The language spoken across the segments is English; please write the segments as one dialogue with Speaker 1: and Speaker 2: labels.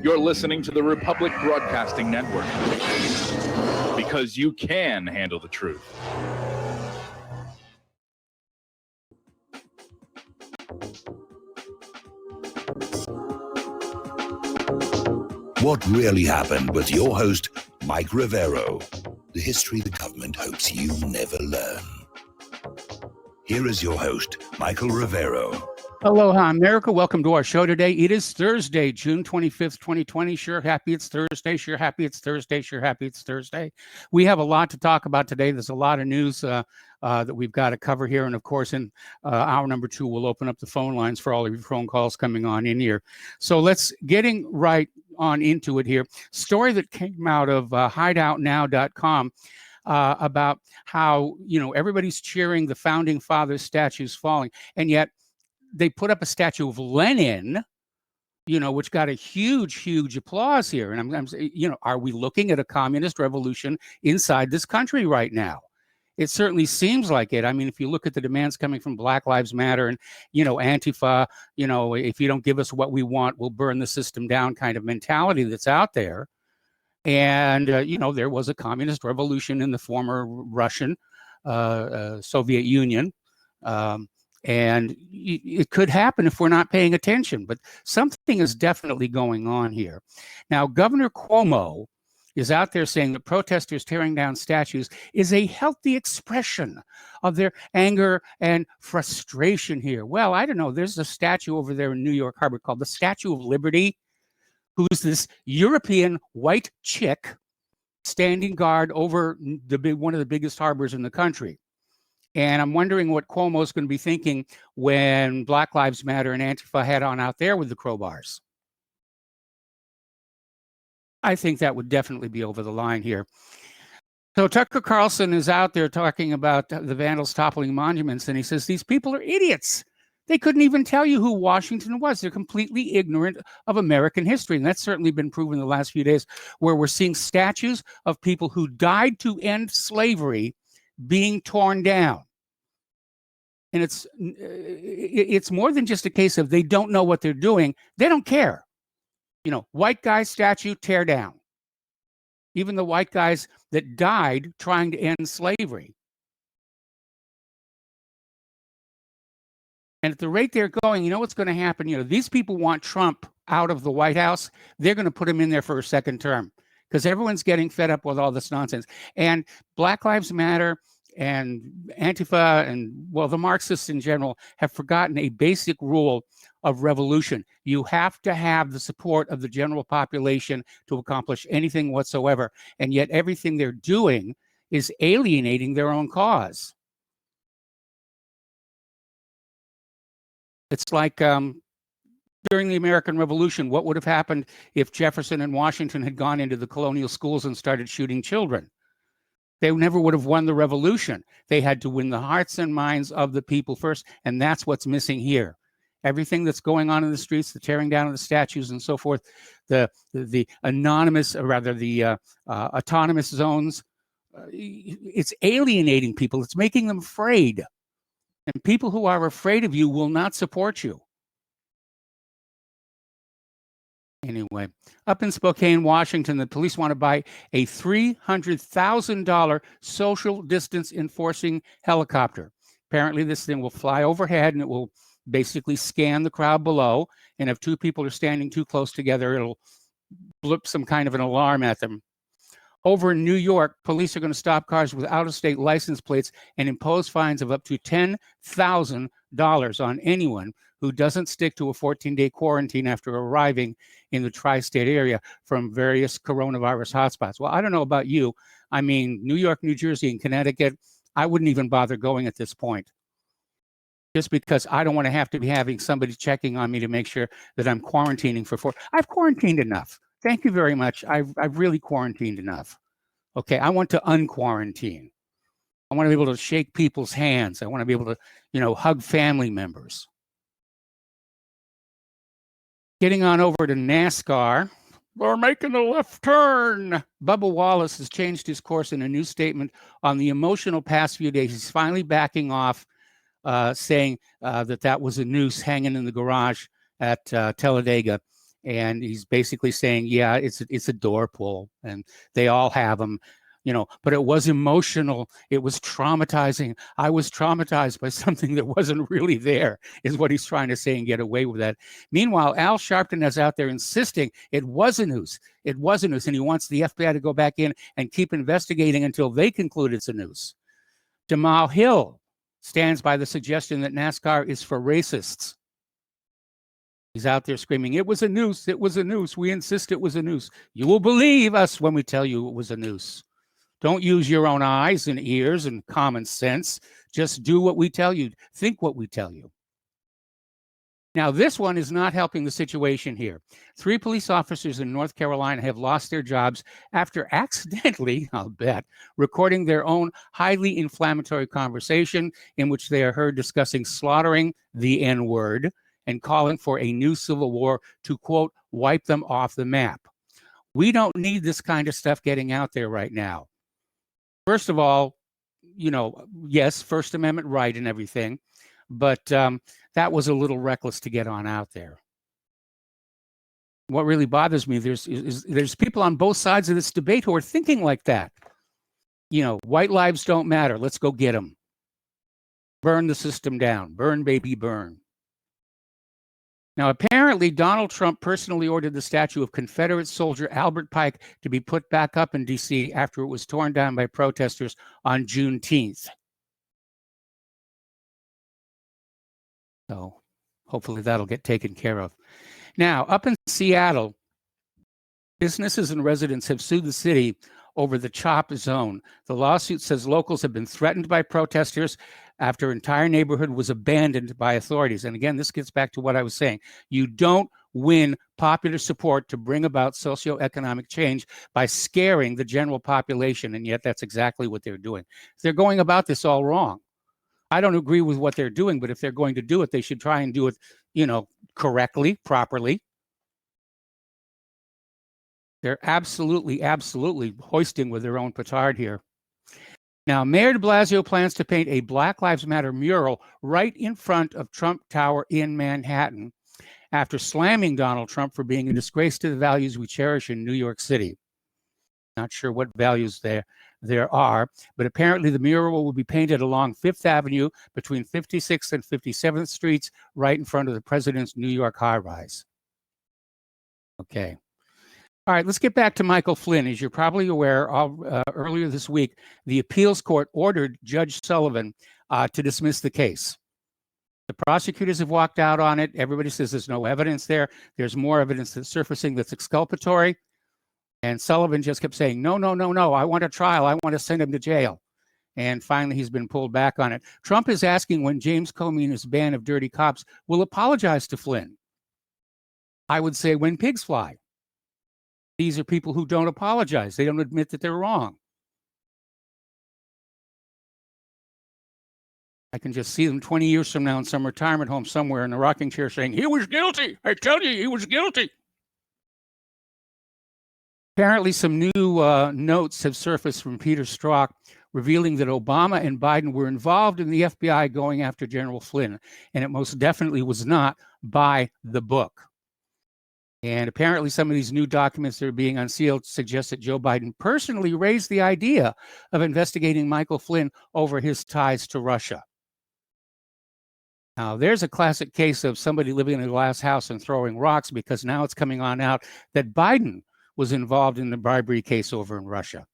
Speaker 1: You're listening to the Republic Broadcasting Network, because you can handle the truth.
Speaker 2: What Really Happened with your host, Mike Rivero. The history the government hopes you never learn. Here is your host, Michael Rivero.
Speaker 3: Aloha, America. Welcome to our show today. It is Thursday, June 25th, 2020. Sure happy it's Thursday. Sure happy it's Thursday. Sure happy it's Thursday. We have a lot to talk about today. There's a lot of news that we've got to cover here. And of course, in hour number 2, we'll open up the phone lines for all of your phone calls coming on in here. So let's getting right on into it here. Story that came out of hideoutnow.com. About how, everybody's cheering the founding fathers' statues falling. And yet they put up a statue of Lenin, which got a huge applause here. And I'm are we looking at a communist revolution inside this country right now? It certainly seems like it. I mean, if you look at the demands coming from Black Lives Matter and, Antifa, if you don't give us what we want, we'll burn the system down kind of mentality that's out there. And, there was a communist revolution in the former Russian Soviet Union. And it could happen if we're not paying attention. But something is definitely going on here. Now, Governor Cuomo is out there saying that protesters tearing down statues is a healthy expression of their anger and frustration here. Well, I don't know. There's a statue over there in New York Harbor called the Statue of Liberty, who's this European white chick standing guard over one of the biggest harbors in the country. And I'm wondering what Cuomo's going to be thinking when Black Lives Matter and Antifa head on out there with the crowbars. I think that would definitely be over the line here. So Tucker Carlson is out there talking about the vandals toppling monuments, and he says these people are idiots. They couldn't even tell you who Washington was. They're completely ignorant of American history. And that's certainly been proven in the last few days, where we're seeing statues of people who died to end slavery being torn down. And it's more than just a case of they don't know what they're doing. They don't care. White guy statue, tear down. Even the white guys that died trying to end slavery. And at the rate they're going, you know what's going to happen? These people want Trump out of the White House. They're going to put him in there for a second term because everyone's getting fed up with all this nonsense. And Black Lives Matter and Antifa and, the Marxists in general have forgotten a basic rule of revolution. You have to have the support of the general population to accomplish anything whatsoever. And yet everything they're doing is alienating their own cause. It's like during the American Revolution, what would have happened if Jefferson and Washington had gone into the colonial schools and started shooting children? They never would have won the revolution. They had to win the hearts and minds of the people first, and that's what's missing here. Everything that's going on in the streets, the tearing down of the statues and so forth, the anonymous, or rather the autonomous zones, it's alienating people. It's making them afraid. And people who are afraid of you will not support you. Anyway, up in Spokane, Washington, the police want to buy a $300,000 social distance enforcing helicopter. Apparently, this thing will fly overhead and it will basically scan the crowd below. And if two people are standing too close together, it'll blip some kind of an alarm at them. Over in New York, police are going to stop cars with out-of-state license plates and impose fines of up to $10,000 on anyone who doesn't stick to a 14-day quarantine after arriving in the tri-state area from various coronavirus hotspots. Well, I don't know about you. I mean, New York, New Jersey, and Connecticut, I wouldn't even bother going at this point. Just because I don't want to have to be having somebody checking on me to make sure that I'm quarantining for 4. I've quarantined enough. Thank you very much. I've really quarantined enough. Okay, I want to unquarantine. I want to be able to shake people's hands. I want to be able to, hug family members. Getting on over to NASCAR. We're making a left turn. Bubba Wallace has changed his course in a new statement on the emotional past few days. He's finally backing off, saying that was a noose hanging in the garage at Talladega. And he's basically saying, yeah, it's a door pull, and they all have them, but it was emotional. It was traumatizing. I was traumatized by something that wasn't really there, is what he's trying to say, and get away with that. Meanwhile, Al Sharpton is out there insisting it was a noose. It was a noose, and he wants the FBI to go back in and keep investigating until they conclude it's a noose. Jamal Hill stands by the suggestion that NASCAR is for racists. He's out there screaming, it was a noose, it was a noose. We insist it was a noose. You will believe us when we tell you it was a noose. Don't use your own eyes and ears and common sense. Just do what we tell you. Think what we tell you. Now, this one is not helping the situation here. 3 police officers in North Carolina have lost their jobs after accidentally, I'll bet, recording their own highly inflammatory conversation in which they are heard discussing slaughtering the N-word and calling for a new civil war to, quote, wipe them off the map. We don't need this kind of stuff getting out there right now. First of all, yes, First Amendment right and everything, but that was a little reckless to get on out there. What really bothers me, there's people on both sides of this debate who are thinking like that. White lives don't matter. Let's go get them. Burn the system down. Burn, baby, burn. Now, apparently, Donald Trump personally ordered the statue of Confederate soldier Albert Pike to be put back up in D.C. after it was torn down by protesters on Juneteenth. So hopefully that'll get taken care of. Now, up in Seattle, businesses and residents have sued the city over the CHOP zone. The lawsuit says locals have been threatened by protesters after an entire neighborhood was abandoned by authorities. And again, this gets back to what I was saying. You don't win popular support to bring about socioeconomic change by scaring the general population, and yet that's exactly what they're doing. They're going about this all wrong. I don't agree with what they're doing, but if they're going to do it, they should try and do it, correctly, properly. They're absolutely hoisting with their own petard here. Now, Mayor de Blasio plans to paint a Black Lives Matter mural right in front of Trump Tower in Manhattan after slamming Donald Trump for being a disgrace to the values we cherish in New York City. Not sure what values there are, but apparently the mural will be painted along Fifth Avenue between 56th and 57th Streets, right in front of the president's New York high-rise. Okay. All right, let's get back to Michael Flynn. As you're probably aware, earlier this week, the appeals court ordered Judge Sullivan to dismiss the case. The prosecutors have walked out on it. Everybody says there's no evidence there. There's more evidence that's surfacing that's exculpatory. And Sullivan just kept saying, no, I want a trial. I want to send him to jail. And finally, he's been pulled back on it. Trump is asking when James Comey and his band of dirty cops will apologize to Flynn. I would say when pigs fly. These are people who don't apologize. They don't admit that they're wrong. I can just see them 20 years from now in some retirement home somewhere in a rocking chair saying, he was guilty. I tell you, he was guilty. Apparently, some new notes have surfaced from Peter Strzok revealing that Obama and Biden were involved in the FBI going after General Flynn, and it most definitely was not by the book. And apparently some of these new documents that are being unsealed suggest that Joe Biden personally raised the idea of investigating Michael Flynn over his ties to Russia. Now, there's a classic case of somebody living in a glass house and throwing rocks, because now it's coming on out that Biden was involved in the bribery case over in Russia.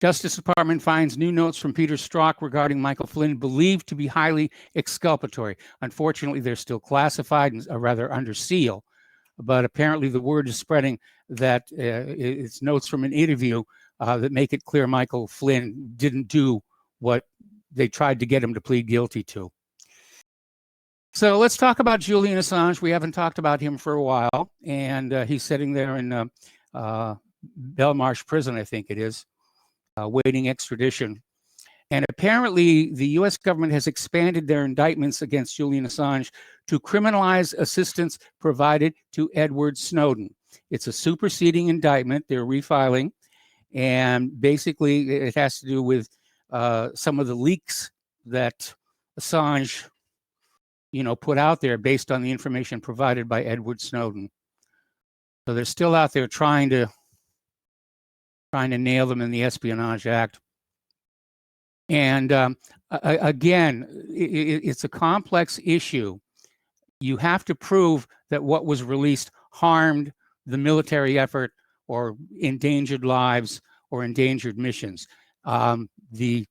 Speaker 3: Justice Department finds new notes from Peter Strzok regarding Michael Flynn believed to be highly exculpatory. Unfortunately, they're still classified and rather under seal, but apparently the word is spreading that it's notes from an interview that make it clear Michael Flynn didn't do what they tried to get him to plead guilty to. So let's talk about Julian Assange. We haven't talked about him for a while, and he's sitting there in Belmarsh prison, I think it is. Waiting extradition. And apparently the U.S. government has expanded their indictments against Julian Assange to criminalize assistance provided to Edward Snowden. It's a superseding indictment. They're refiling. And basically it has to do with some of the leaks that Assange put out there based on the information provided by Edward Snowden. So they're still out there trying to nail them in the Espionage Act. And again, it's a complex issue. You have to prove that what was released harmed the military effort or endangered lives or endangered missions. The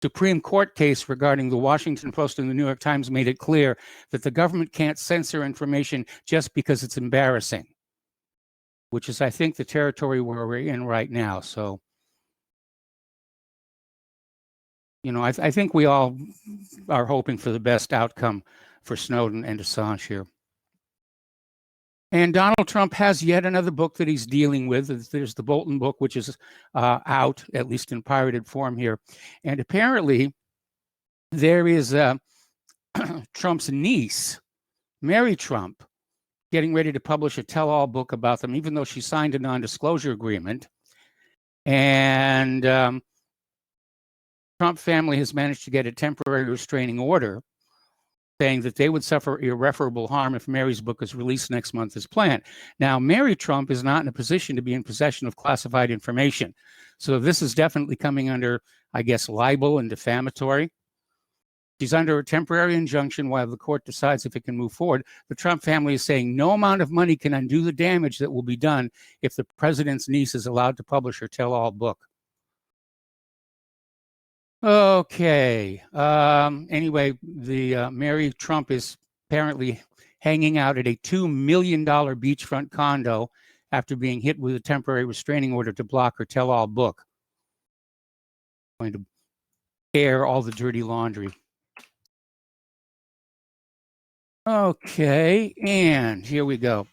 Speaker 3: Supreme Court case regarding the Washington Post and the New York Times made it clear that the government can't censor information just because it's embarrassing, which is, I think, the territory where we're in right now. So, I think we all are hoping for the best outcome for Snowden and Assange here. And Donald Trump has yet another book that he's dealing with. There's the Bolton book, which is out, at least in pirated form here. And apparently there is Trump's niece, Mary Trump, getting ready to publish a tell-all book about them, even though she signed a non-disclosure agreement. And Trump family has managed to get a temporary restraining order saying that they would suffer irreparable harm if Mary's book is released next month as planned. Now, Mary Trump is not in a position to be in possession of classified information. So this is definitely coming under, I guess, libel and defamatory. She's under a temporary injunction while the court decides if it can move forward. The Trump family is saying no amount of money can undo the damage that will be done if the president's niece is allowed to publish her tell-all book. Okay. Anyway, the Mary Trump is apparently hanging out at a $2 million beachfront condo after being hit with a temporary restraining order to block her tell-all book. Going to air all the dirty laundry. Okay, and here we go.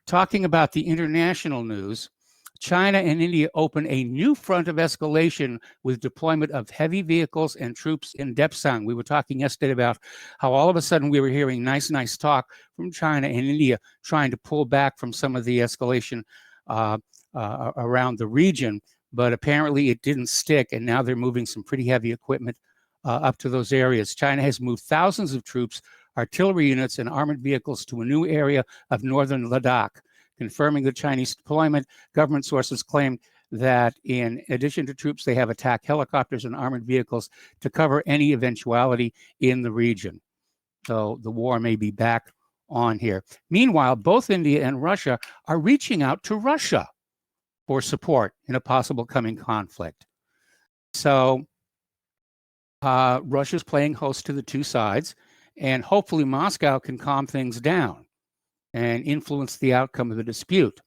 Speaker 3: Talking about the international news, China and India open a new front of escalation with deployment of heavy vehicles and troops in Depsang. We were talking yesterday about how all of a sudden we were hearing nice talk from China and India trying to pull back from some of the escalation around the region, but apparently it didn't stick, and now they're moving some pretty heavy equipment up to those areas. China has moved thousands of troops, artillery units, and armored vehicles to a new area of northern Ladakh. Confirming the Chinese deployment, government sources claimed that in addition to troops, they have attack helicopters and armored vehicles to cover any eventuality in the region. So the war may be back on here. Meanwhile, both India and Russia are reaching out to Russia for support in a possible coming conflict. So Russia's playing host to the two sides, and hopefully Moscow can calm things down and influence the outcome of the dispute.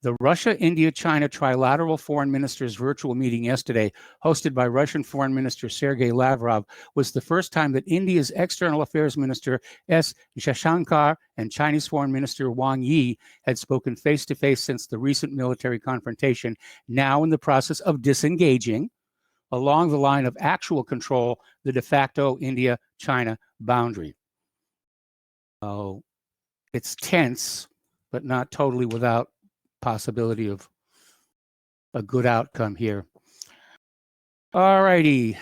Speaker 3: The Russia-India-China trilateral foreign ministers' virtual meeting yesterday, hosted by Russian Foreign Minister Sergei Lavrov, was the first time that India's External Affairs Minister S. Jaishankar and Chinese Foreign Minister Wang Yi had spoken face-to-face since the recent military confrontation, now in the process of disengaging along the line of actual control, the de facto India-China boundary. Oh, it's tense, but not totally without possibility of a good outcome here. All righty.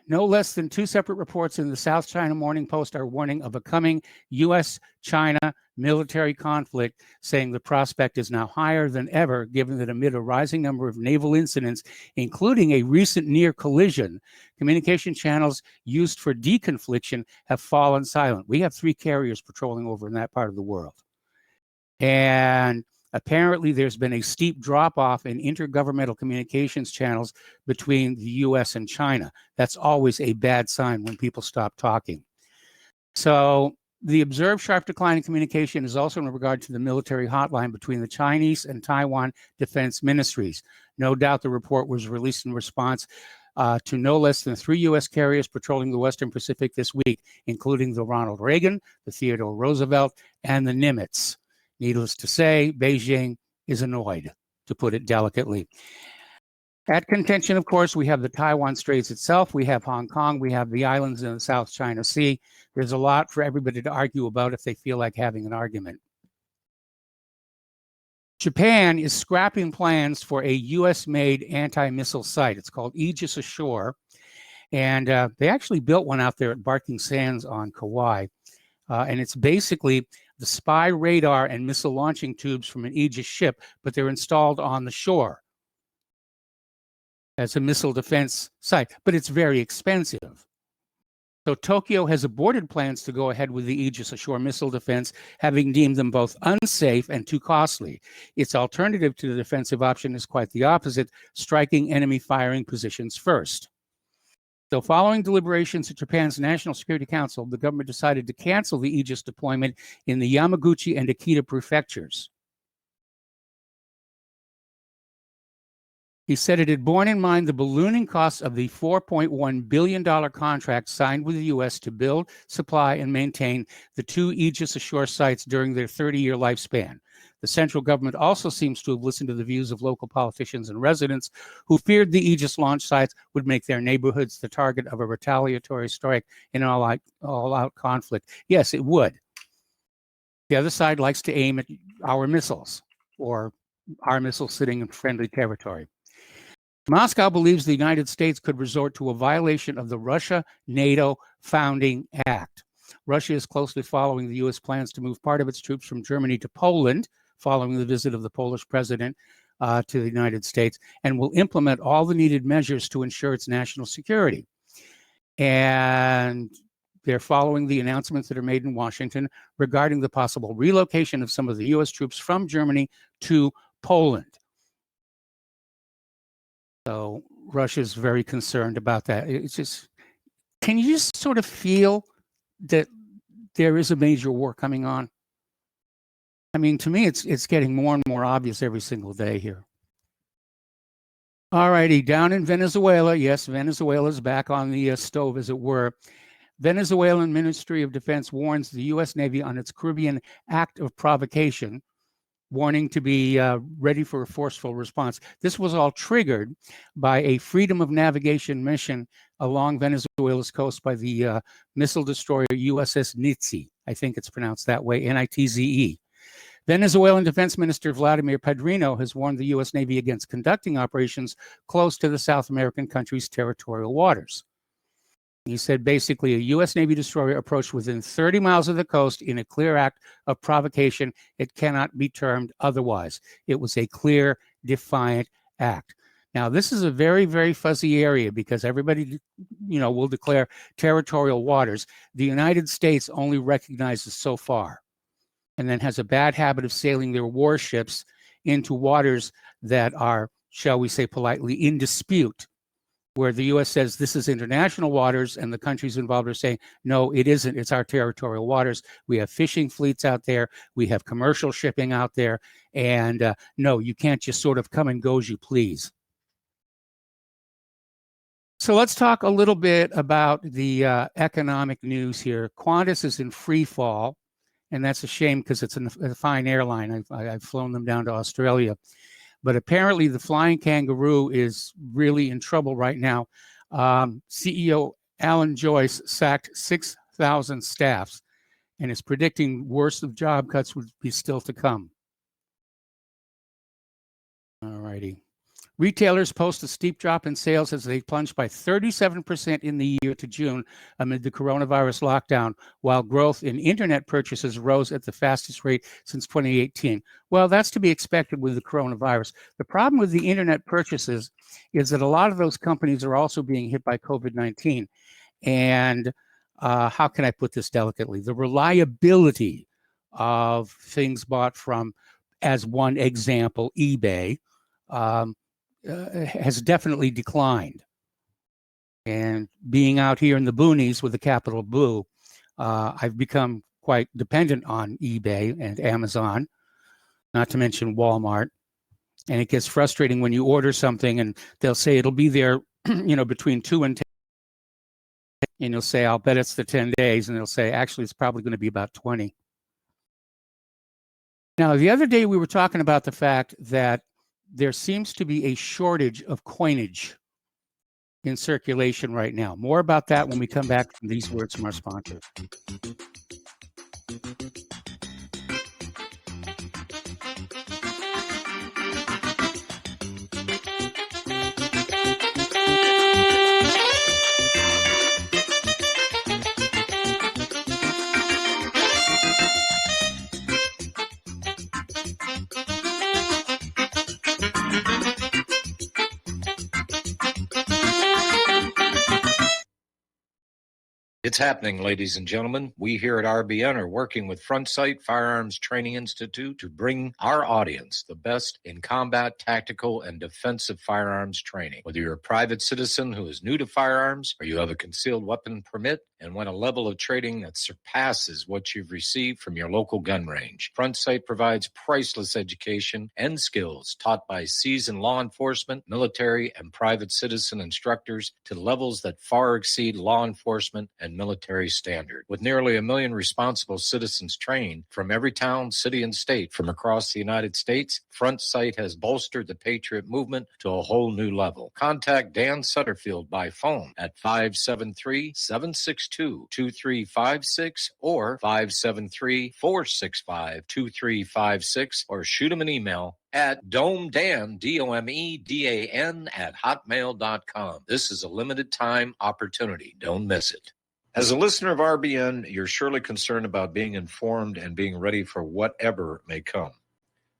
Speaker 3: No less than two separate reports in the South China Morning Post are warning of a coming U.S.-China military conflict, saying the prospect is now higher than ever, given that amid a rising number of naval incidents, including a recent near collision, communication channels used for deconfliction have fallen silent. We have 3 carriers patrolling over in that part of the world. And apparently there's been a steep drop-off in intergovernmental communications channels between the U.S. and China. That's always a bad sign when people stop talking. So the observed sharp decline in communication is also in regard to the military hotline between the Chinese and Taiwan defense ministries. No doubt the report was released in response to no less than 3 U.S. carriers patrolling the Western Pacific this week, including the Ronald Reagan, the Theodore Roosevelt, and the Nimitz. Needless to say, Beijing is annoyed, to put it delicately. At contention, of course, we have the Taiwan Straits itself, we have Hong Kong, we have the islands in the South China Sea. There's a lot for everybody to argue about if they feel like having an argument. Japan is scrapping plans for a U.S.-made anti-missile site. It's called Aegis Ashore. And they actually built one out there at Barking Sands on Kauai. And it's basically the spy radar and missile launching tubes from an Aegis ship, but they're installed on the shore as a missile defense site. But it's very expensive. So Tokyo has aborted plans to go ahead with the Aegis ashore missile defense, having deemed them both unsafe and too costly. Its alternative to the defensive option is quite the opposite, striking enemy firing positions first. So following deliberations at Japan's National Security Council, the government decided to cancel the Aegis deployment in the Yamaguchi and Akita prefectures. He said it had borne in mind the ballooning costs of the $4.1 billion contract signed with the U.S. to build, supply, and maintain the two Aegis ashore sites during their 30-year lifespan. The central government also seems to have listened to the views of local politicians and residents who feared the Aegis launch sites would make their neighborhoods the target of a retaliatory strike in an all-out conflict. Yes, it would. The other side likes to aim at our missiles or our missiles sitting in friendly territory. Moscow believes the United States could resort to a violation of the Russia-NATO Founding Act. Russia is closely following the U.S. plans to move part of its troops from Germany to Poland, following the visit of the Polish president to the United States, and will implement all the needed measures to ensure its national security. And they're following the announcements that are made in Washington regarding the possible relocation of some of the U.S. troops from Germany to Poland. So Russia's very concerned about that. It's just, can you just sort of feel that there is a major war coming on? I mean, to me, it's getting more and more obvious every single day here. All righty, down in Venezuela, yes, Venezuela's back on the stove, as it were. Venezuelan Ministry of Defense warns the U.S. Navy on its Caribbean act of provocation, warning to be ready for a forceful response. This was all triggered by a freedom of navigation mission along Venezuela's coast by the missile destroyer USS Nitze. I think it's pronounced that way, Nitze. Venezuelan Defense Minister Vladimir Padrino has warned the U.S. Navy against conducting operations close to the South American country's territorial waters. He said basically a U.S. Navy destroyer approached within 30 miles of the coast in a clear act of provocation. It cannot be termed otherwise. It was a clear, defiant act. Now, this is a very, very fuzzy area because everybody, will declare territorial waters. The United States only recognizes so far and then has a bad habit of sailing their warships into waters that are, shall we say politely, in dispute, where the U.S. says this is international waters and the countries involved are saying, no, it isn't. It's our territorial waters. We have fishing fleets out there. We have commercial shipping out there. And no, you can't just sort of come and go as you please. So let's talk a little bit about the economic news here. Qantas is in free fall, and that's a shame because it's a fine airline. I've flown them down to Australia. But apparently the Flying Kangaroo is really in trouble right now. CEO Alan Joyce sacked 6,000 staffs and is predicting worse of job cuts would be still to come. All righty. Retailers post a steep drop in sales as they plunged by 37% in the year to June amid the coronavirus lockdown, while growth in internet purchases rose at the fastest rate since 2018. Well, that's to be expected with the coronavirus. The problem with the internet purchases is that a lot of those companies are also being hit by COVID-19. And how can I put this delicately? The reliability of things bought from, as one example, eBay, has definitely declined. And being out here in the boonies with a capital Boo, I've become quite dependent on eBay and Amazon, not to mention Walmart. And it gets frustrating when you order something and they'll say it'll be there, between 2 and 10. And you'll say, I'll bet it's the 10 days. And they'll say, actually, it's probably going to be about 20. Now, the other day we were talking about the fact that there seems to be a shortage of coinage in circulation right now. More about that when we come back from these words from our sponsors.
Speaker 4: It's happening, ladies and gentlemen. We here at RBN are working with Front Sight Firearms Training Institute to bring our audience the best in combat, tactical, and defensive firearms training. Whether you're a private citizen who is new to firearms or you have a concealed weapon permit and want a level of training that surpasses what you've received from your local gun range, Front Sight provides priceless education and skills taught by seasoned law enforcement, military, and private citizen instructors to levels that far exceed law enforcement and military standard. With nearly 1 million responsible citizens trained from every town, city, and state from across the United States, Front Sight has bolstered the Patriot movement to a whole new level. Contact Dan Sutterfield by phone at 573-762-2356 or 573-465-2356 or shoot him an email at domedan, DOMEDAN at hotmail.com. This is a limited time opportunity. Don't miss it. As a listener of RBN, you're surely concerned about being informed and being ready for whatever may come.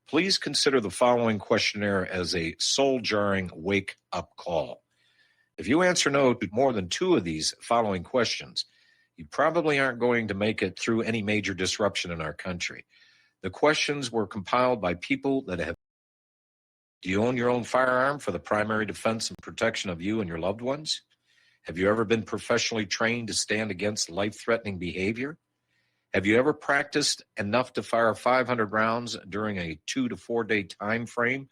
Speaker 4: Please consider the following questionnaire as a soul-jarring wake-up call. If you answer no to more than 2 of these following questions, you probably aren't going to make it through any major disruption in our country. The questions were compiled by people that have. Do you own your own firearm for the primary defense and protection of you and your loved ones? Have you ever been professionally trained to stand against life-threatening behavior? Have you ever practiced enough to fire 500 rounds during a 2 to 4 day time frame,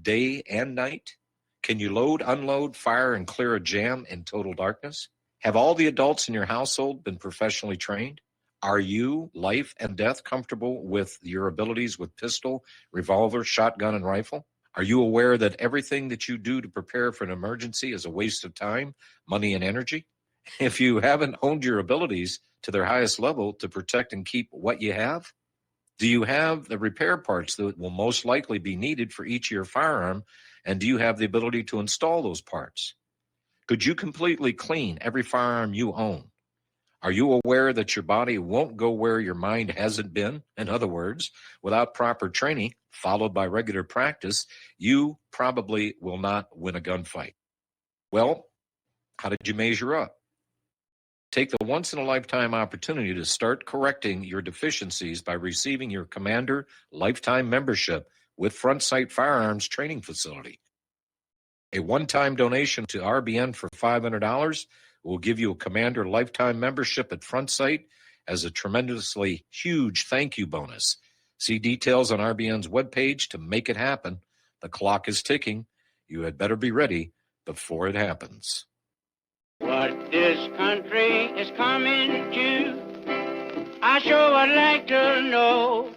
Speaker 4: day and night? Can you load, unload, fire, and clear a jam in total darkness? Have all the adults in your household been professionally trained? Are you, life and death, comfortable with your abilities with pistol, revolver, shotgun, and rifle? Are you aware that everything that you do to prepare for an emergency is a waste of time, money, and energy? If you haven't honed your abilities to their highest level to protect and keep what you have, do you have the repair parts that will most likely be needed for each of your firearm, and do you have the ability to install those parts? Could you completely clean every firearm you own? Are you aware that your body won't go where your mind hasn't been? In other words, without proper training, followed by regular practice, you probably will not win a gunfight. Well, how did you measure up? Take the once-in-a-lifetime opportunity to start correcting your deficiencies by receiving your Commander Lifetime Membership with Front Sight Firearms Training Facility. A one-time donation to RBN for $500 will give you a Commander Lifetime Membership at Front Sight as a tremendously huge thank you bonus. See details on RBN's webpage to make it happen. The clock is ticking. You had better be ready before it happens.
Speaker 5: What this country is coming to, I sure would like to know.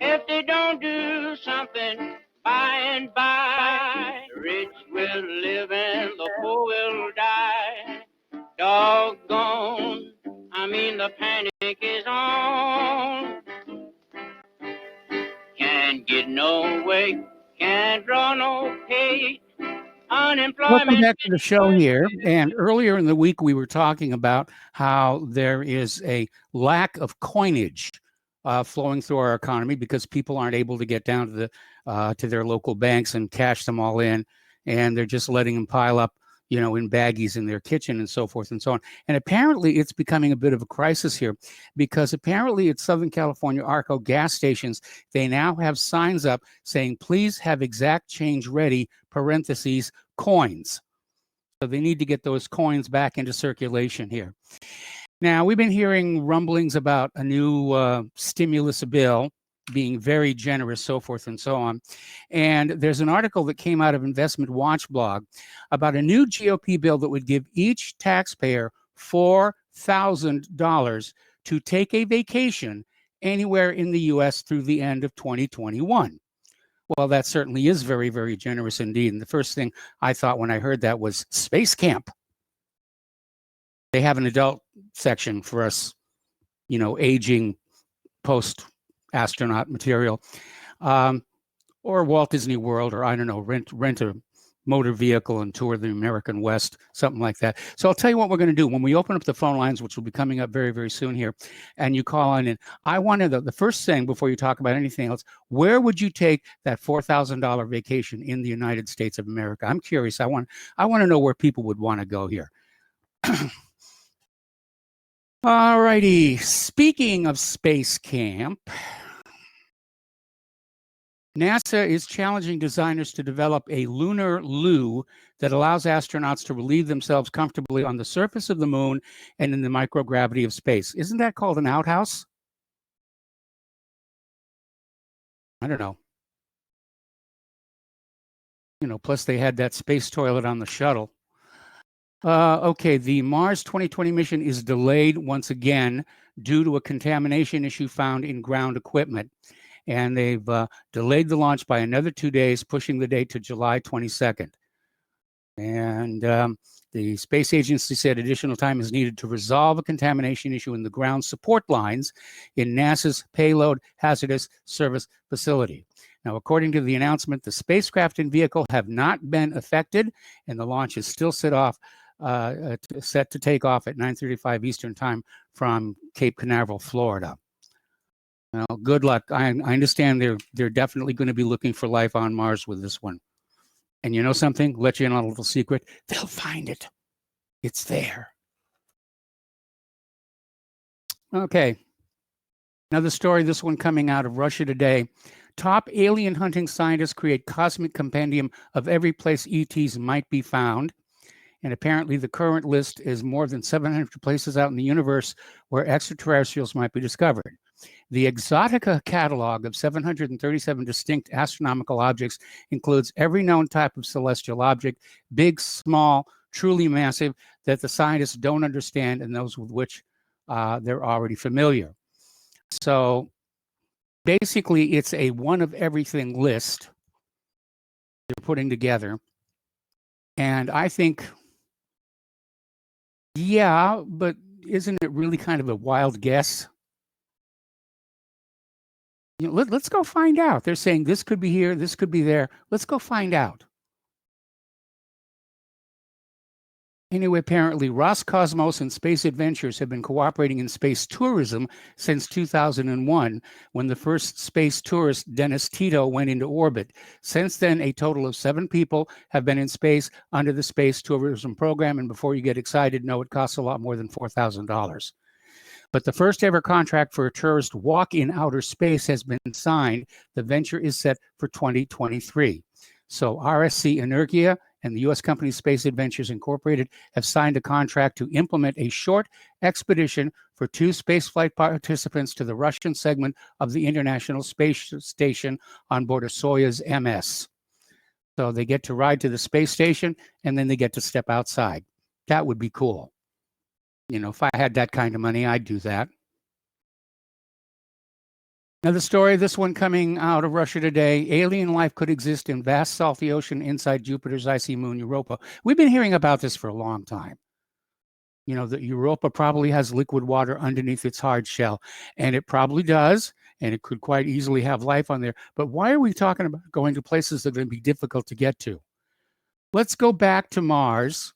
Speaker 5: If they don't do something by and by, the rich will live and the poor will die. Doggone, the panic is on. Can't get no way, can't draw no pay. Unemployment.
Speaker 3: Welcome back to the show here. And earlier in the week, we were talking about how there is a lack of coinage flowing through our economy because people aren't able to get down to their local banks and cash them all in, and they're just letting them pile up, in baggies in their kitchen and so forth and so on. And apparently, it's becoming a bit of a crisis here because apparently at Southern California Arco gas stations, they now have signs up saying, "Please have exact change ready," parentheses, coins. So they need to get those coins back into circulation here. Now, we've been hearing rumblings about a new stimulus bill being very generous, so forth and so on. And there's an article that came out of Investment Watch blog about a new GOP bill that would give each taxpayer $4,000 to take a vacation anywhere in the U.S. through the end of 2021. Well, that certainly is very, very generous indeed. And the first thing I thought when I heard that was space camp. They have an adult section for us, aging post-astronaut material, or Walt Disney World, or I don't know, rent a motor vehicle and tour the American West, something like that. So I'll tell you what we're going to do. When we open up the phone lines, which will be coming up very, very soon here, and you call on in, I want to, the first thing before you talk about anything else, where would you take that $4,000 vacation in the United States of America? I'm curious. I want to know where people would want to go here. All righty. Speaking of space camp, NASA is challenging designers to develop a lunar loo that allows astronauts to relieve themselves comfortably on the surface of the moon and in the microgravity of space. Isn't that called an outhouse? I don't know. Plus they had that space toilet on the shuttle. Okay, the Mars 2020 mission is delayed once again due to a contamination issue found in ground equipment. And they've delayed the launch by another 2 days, pushing the date to July 22nd. And the space agency said additional time is needed to resolve a contamination issue in the ground support lines in NASA's Payload Hazardous Service Facility. Now, according to the announcement, the spacecraft and vehicle have not been affected, and the launch is still set to take off at 9:35 Eastern Time from Cape Canaveral, Florida. Well, good luck. I understand they're definitely going to be looking for life on Mars with this one. And you know something? Let you in on a little secret. They'll find it. It's there. Okay. Another story, this one coming out of Russia Today. Top alien hunting scientists create cosmic compendium of every place ETs might be found. And apparently the current list is more than 700 places out in the universe where extraterrestrials might be discovered. The Exotica catalog of 737 distinct astronomical objects includes every known type of celestial object, big, small, truly massive, that the scientists don't understand and those with which they're already familiar. So basically, it's a one of everything list they're putting together. And I think, yeah, but isn't it really kind of a wild guess? Let's go find out. They're saying this could be here, this could be there. Let's go find out. Anyway, apparently Roscosmos and Space Adventures have been cooperating in space tourism since 2001, when the first space tourist, Dennis Tito, went into orbit. Since then, a total of 7 people have been in space under the space tourism program. And before you get excited, no, it costs a lot more than $4,000. But the first ever contract for a tourist walk in outer space has been signed. The venture is set for 2023. So RSC Energia and the U.S. company Space Adventures Incorporated have signed a contract to implement a short expedition for 2 spaceflight participants to the Russian segment of the International Space Station on board a Soyuz MS. So they get to ride to the space station and then they get to step outside. That would be cool. If I had that kind of money, I'd do that. Another story, this one coming out of Russia Today. Alien life could exist in vast salty ocean inside Jupiter's icy moon, Europa. We've been hearing about this for a long time. That Europa probably has liquid water underneath its hard shell, and it probably does, and it could quite easily have life on there. But why are we talking about going to places that are going to be difficult to get to? Let's go back to Mars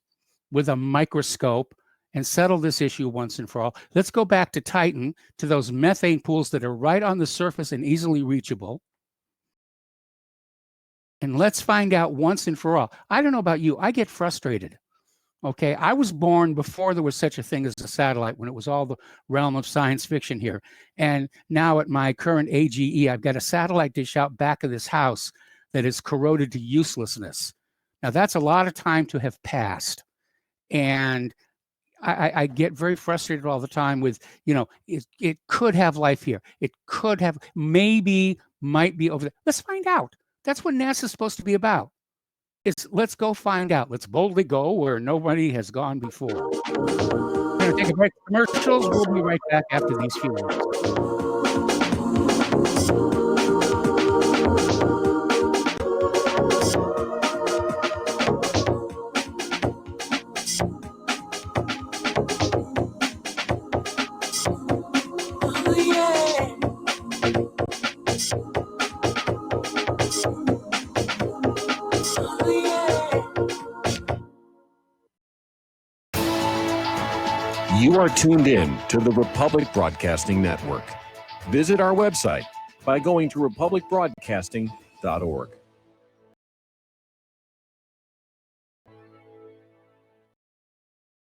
Speaker 3: with a microscope and settle this issue once and for all. Let's go back to Titan, to those methane pools that are right on the surface and easily reachable. And let's find out once and for all. I don't know about you. I get frustrated. Okay, I was born before there was such a thing as a satellite, when it was all the realm of science fiction here. And now at my current AGE, I've got a satellite dish out back of this house that is corroded to uselessness. Now, that's a lot of time to have passed. And I get very frustrated all the time with, it could have life here. It could have, maybe, might be over there. Let's find out. That's what NASA's supposed to be about. Let's go find out. Let's boldly go where nobody has gone before. We're going to take a break for commercials. We'll be right back after these few words.
Speaker 6: You are tuned in to the Republic Broadcasting Network. Visit our website by going to republicbroadcasting.org.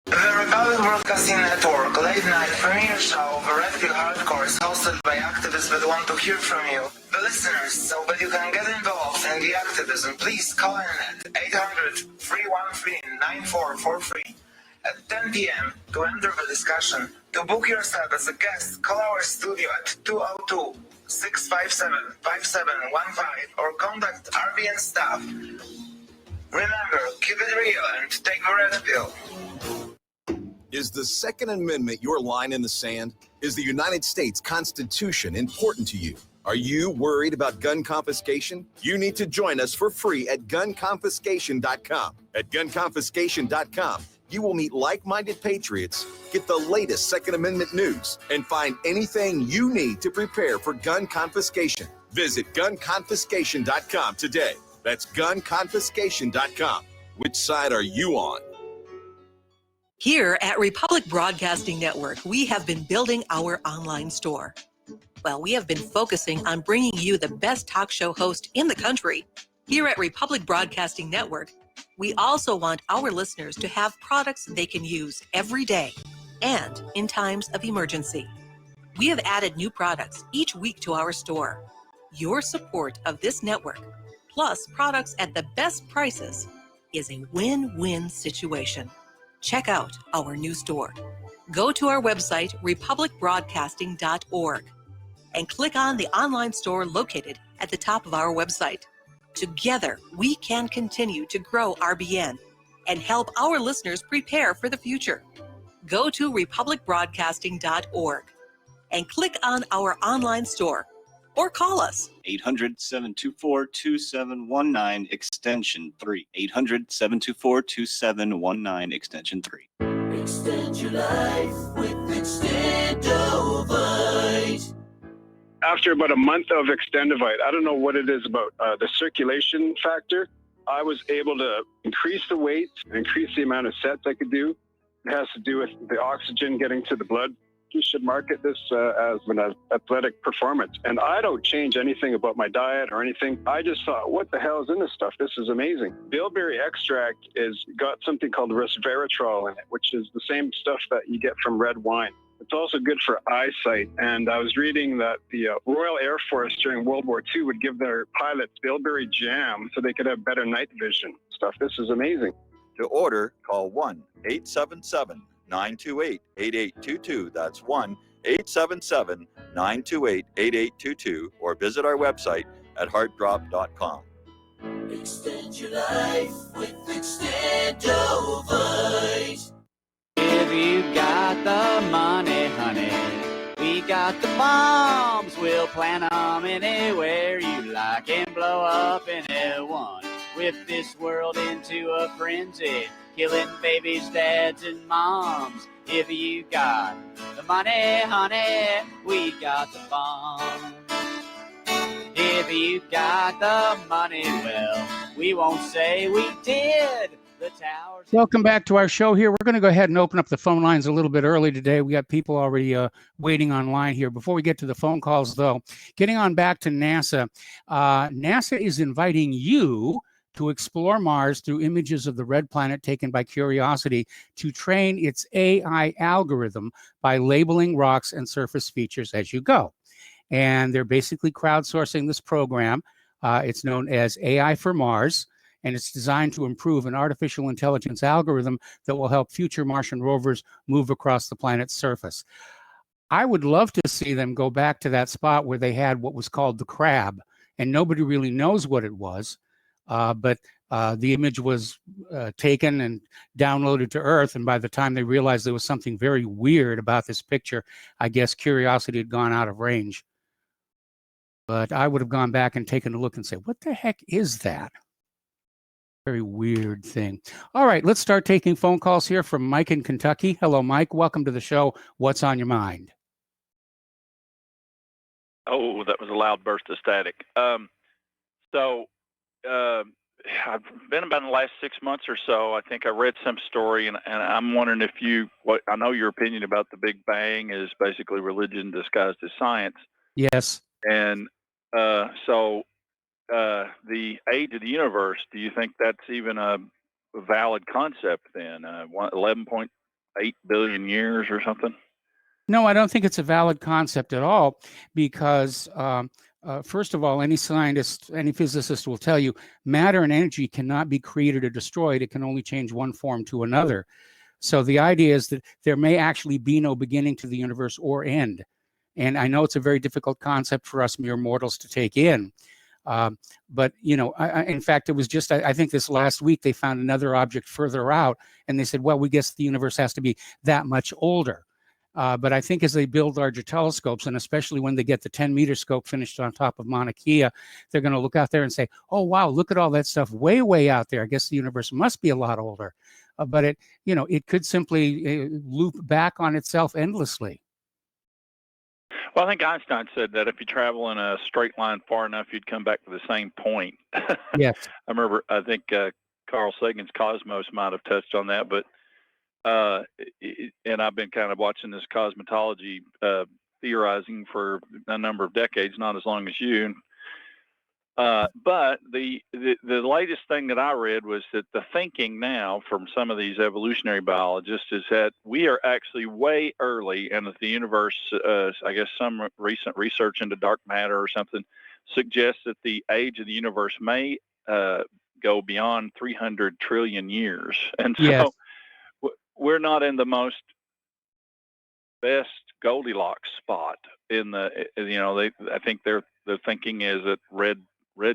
Speaker 7: There are thousands Broadcasting Network late night premiere show, The Red Pill Hardcore, is hosted by activists that want to hear from you, the listeners. So that you can get involved in the activism, please call in at 800-313-9443 at 10 p.m. to enter the discussion. To book yourself as a guest, call our studio at 202-657-5715 or contact RBN staff. Remember, keep it real and take the red pill.
Speaker 8: Is the Second Amendment your line in the sand? Is the United States Constitution important to you? Are you worried about gun confiscation? You need to join us for free at gunconfiscation.com. At gunconfiscation.com, you will meet like-minded patriots, get the latest Second Amendment news, and find anything you need to prepare for gun confiscation. Visit gunconfiscation.com today. That's gunconfiscation.com. Which side are you on?
Speaker 9: Here at Republic Broadcasting Network, we have been building our online store. Well, we have been focusing on bringing you the best talk show host in the country. Here at Republic Broadcasting Network, we also want our listeners to have products they can use every day and in times of emergency. We have added new products each week to our store. Your support of this network, plus products at the best prices, is a win-win situation. Check out our new store. Go to our website, republicbroadcasting.org, and click on the online store located at the top of our website. Together, we can continue to grow RBN and help our listeners prepare for the future. Go to republicbroadcasting.org and click on our online store or call us.
Speaker 10: 800-724-2719, extension 3. 800-724-2719, extension 3.
Speaker 11: Extend your life with Extendovite.
Speaker 12: After about a month of Extendovite, I don't know what it is about the circulation factor. I was able to increase the weight, increase the amount of sets I could do. It has to do with the oxygen getting to the blood. You should market this as an athletic performance. And I don't change anything about my diet or anything. I just thought, what the hell is in this stuff? This is amazing. Bilberry extract is got something called resveratrol in it, which is the same stuff that you get from red wine. It's also good for eyesight. And I was reading that the Royal Air Force during World War II would give their pilots bilberry jam so they could have better night vision stuff. This is amazing.
Speaker 13: To order, call 1-877-928-8822. That's 1-877-928-8822 or visit our website at heartdrop.com.
Speaker 11: Extend your life with Extendovite.
Speaker 14: If you got the money, honey, we got the bombs. We'll plant them anywhere you like and blow up anyone. Whip this world into a frenzy, killing babies, dads, and moms. If you got the money, honey, we got the bombs. If you got the money, well, we won't say we did. The towers.
Speaker 3: Welcome back to our show here. We're going to go ahead and open up the phone lines a little bit early today. We got people already waiting online here. Before we get to the phone calls, though, getting on back to NASA, NASA is inviting you to explore Mars through images of the red planet taken by Curiosity to train its AI algorithm by labeling rocks and surface features as you go. And they're basically crowdsourcing this program. It's known as AI for Mars, and it's designed to improve an artificial intelligence algorithm that will help future Martian rovers move across the planet's surface. I would love to see them go back to that spot where they had what was called the crab, and nobody really knows what it was. But the image was taken and downloaded to Earth, and by the time they realized there was something very weird about this picture, I guess Curiosity had gone out of range. But I would have gone back and taken a look and say, what the heck is that? Very weird thing. All right, let's start taking phone calls here from Mike in Kentucky. Hello, Mike. Welcome to the show. What's on your mind?
Speaker 15: Oh, that was a loud burst of static. I've been about in the last 6 months or so. I think I read some story, and I'm wondering if I know your opinion about the Big Bang is basically religion disguised as science.
Speaker 3: Yes.
Speaker 15: And the age of the universe, do you think that's even a valid concept then? 11.2 8 billion years or something?
Speaker 3: No, I don't think it's a valid concept at all because, first of all, any scientist, any physicist will tell you matter and energy cannot be created or destroyed. It can only change one form to another. So the idea is that there may actually be no beginning to the universe or end. And I know it's a very difficult concept for us mere mortals to take in. But, you know, in fact, it was just, I think this last week, they found another object further out and they said, well, we guess the universe has to be that much older. But I think as they build larger telescopes, and especially when they get the 10-meter scope finished on top of Mauna Kea, they're going to look out there and say, oh, wow, look at all that stuff way, way out there. I guess the universe must be a lot older. But it, you know, it could simply loop back on itself endlessly.
Speaker 15: Well, I think Einstein said that if you travel in a straight line far enough, you'd come back to the same point.
Speaker 3: Yes.
Speaker 15: I remember, I think Carl Sagan's Cosmos might have touched on that, but and I've been kind of watching this cosmology theorizing for a number of decades, not as long as you. But the latest thing that I read was that the thinking now from some of these evolutionary biologists is that we are actually way early, and that the universe, I guess some recent research into dark matter or something, suggests that the age of the universe may go beyond 300 trillion years. And so
Speaker 3: Yes.
Speaker 15: we're not in the most best Goldilocks spot in the, you know, I think their thinking is that red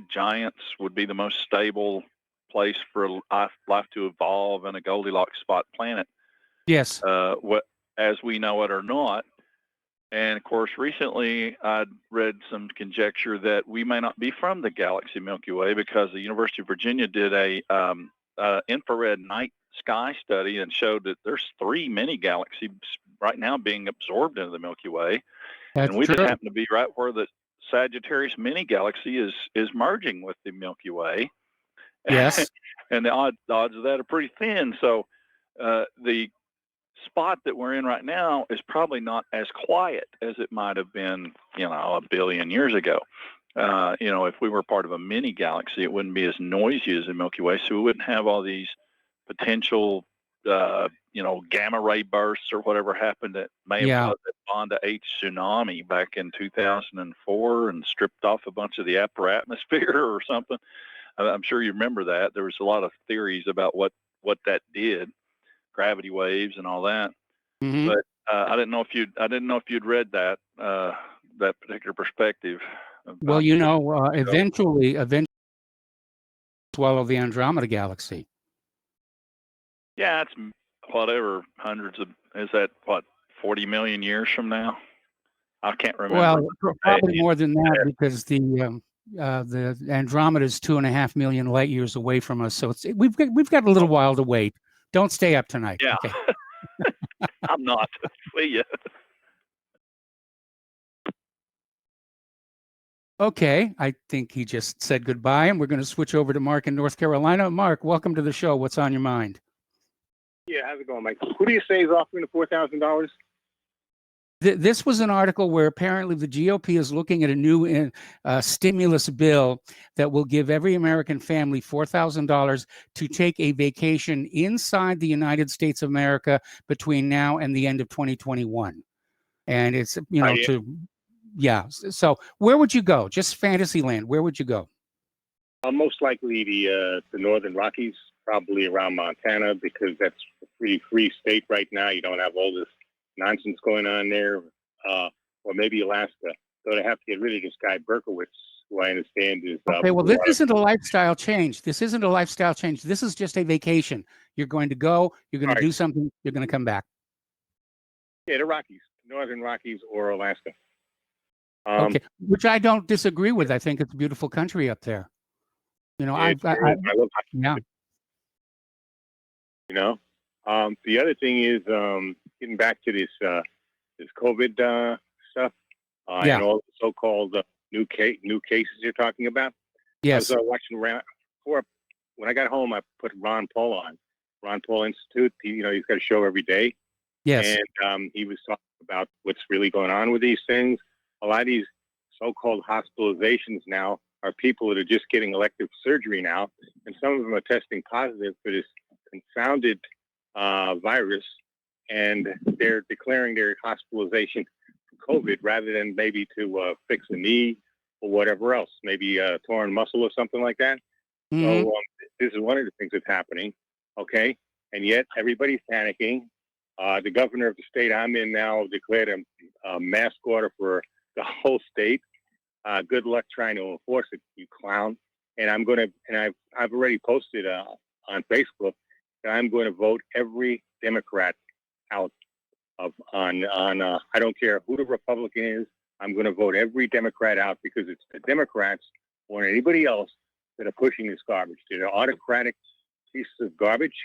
Speaker 15: giants would be the most stable place for life to evolve in a Goldilocks spot planet.
Speaker 3: Yes.
Speaker 15: What, as we know it or not. And of course, recently I'd read some conjecture that we may not be from the galaxy Milky Way because the University of Virginia did a infrared night sky study and showed that there's 3 mini galaxies right now being absorbed into the Milky Way.
Speaker 3: That's
Speaker 15: and we
Speaker 3: true.
Speaker 15: just happen to be right where the Sagittarius mini galaxy is merging with the Milky Way.
Speaker 3: Yes.
Speaker 15: And the odds of that are pretty thin. So the spot that we're in right now is probably not as quiet as it might have been, you know, 1 billion years ago. You know, if we were part of a mini galaxy, it wouldn't be as noisy as the Milky Way, so we wouldn't have all these potential, you know, gamma ray bursts or whatever happened that may have caused that Fonda H tsunami back in 2004 and stripped off a bunch of the upper atmosphere or something. I'm sure you remember that. There was a lot of theories about what that did, gravity waves and all that.
Speaker 3: Mm-hmm.
Speaker 15: But I didn't know if you'd read that that particular perspective.
Speaker 3: Well, you know, eventually swallow the Andromeda galaxy.
Speaker 15: Yeah, it's whatever, hundreds of, is that what, 40 million years from now? I can't remember.
Speaker 3: Well, probably more than that because the Andromeda is 2.5 million light years away from us. So we've got a little while to wait. Don't stay up tonight.
Speaker 15: Yeah.
Speaker 3: Okay.
Speaker 15: I'm not. See ya.
Speaker 3: Okay, I think he just said goodbye, and we're going to switch over to Mark in North Carolina. Mark, welcome to the show. What's on your mind?
Speaker 16: Yeah, how's it going, Mike? Who do you say is offering the $4,000?
Speaker 3: This was an article where apparently the GOP is looking at a new stimulus bill that will give every American family $4,000 to take a vacation inside the United States of America between now and the end of 2021. And it's, you know, So where would you go? Just Fantasyland. Where would you go?
Speaker 16: Most likely the Northern Rockies, probably around Montana, because that's a pretty free state right now. You don't have all this nonsense going on there, or maybe Alaska. So they have to get rid of this guy Berkowitz, who I understand is.
Speaker 3: Okay, well, this isn't a lifestyle change. This isn't a lifestyle change. This is just a vacation. You're going to go. You're going to do something. You're going to come back.
Speaker 16: Yeah, the Rockies, Northern Rockies, or Alaska.
Speaker 3: Okay, which I don't disagree with. I think it's a beautiful country up there. You know,
Speaker 16: I love.
Speaker 3: Yeah.
Speaker 16: You know, the other thing is getting back to this COVID stuff and all the so-called new cases you're talking about.
Speaker 3: Yes.
Speaker 16: I was watching when I got home. I put Ron Paul on, Ron Paul Institute. He's got a show every day.
Speaker 3: Yes.
Speaker 16: And he was talking about what's really going on with these things. A lot of these so-called hospitalizations now are people that are just getting elective surgery now, and some of them are testing positive for this confounded virus. and they're declaring their hospitalization for COVID rather than maybe to fix a knee or whatever else, maybe a torn muscle or something like that. So this is one of the things that's happening, okay? And yet everybody's panicking. The governor of the state I'm in now declared a mask order for the whole state. Good luck trying to enforce it, you clown. And I've already posted on Facebook that I'm going to vote every Democrat out on I don't care who the Republican is. I'm going to vote every Democrat out because it's the Democrats or anybody else that are pushing this garbage. They're autocratic pieces of garbage.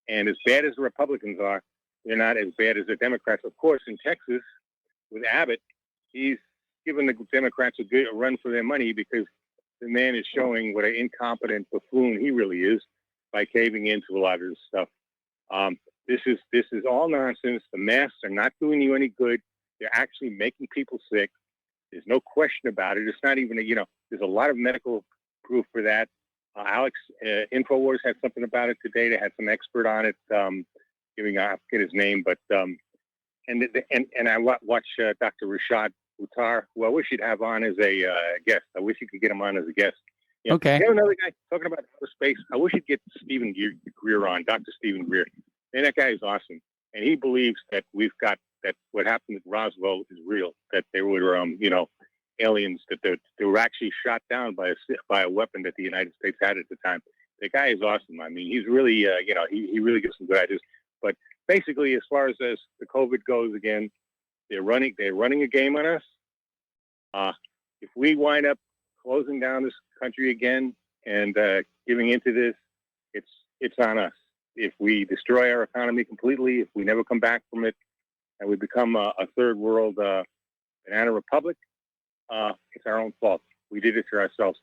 Speaker 16: And as bad as the Republicans are, they're not as bad as the Democrats. Of course, in Texas, with Abbott, he's giving the Democrats a run for their money because the man is showing what an incompetent buffoon he really is by caving into a lot of this stuff. This is all nonsense. The masks are not doing you any good. They're actually making people sick. There's no question about it. It's not even, there's a lot of medical proof for that. Alex, InfoWars had something about it today. They had some expert on it, I forget his name, but, and I watch Dr. Rashad Uttar, who I wish you'd have on as a guest. I wish you could get him on as a guest.
Speaker 3: Okay.
Speaker 16: You have another guy talking about outer space. I wish you'd get Stephen Greer on, Dr. Stephen Greer. And that guy is awesome. And he believes that that what happened at Roswell is real, that there were, aliens, that they were actually shot down by a weapon that the United States had at the time. The guy is awesome. I mean, he's really, he really gives some good ideas. But basically, as far as the COVID goes, again, they're running a game on us. If we wind up closing down this country again and giving into this, it's on us. If we destroy our economy completely, if we never come back from it, and we become a third world banana republic, it's our own fault. We did it to ourselves.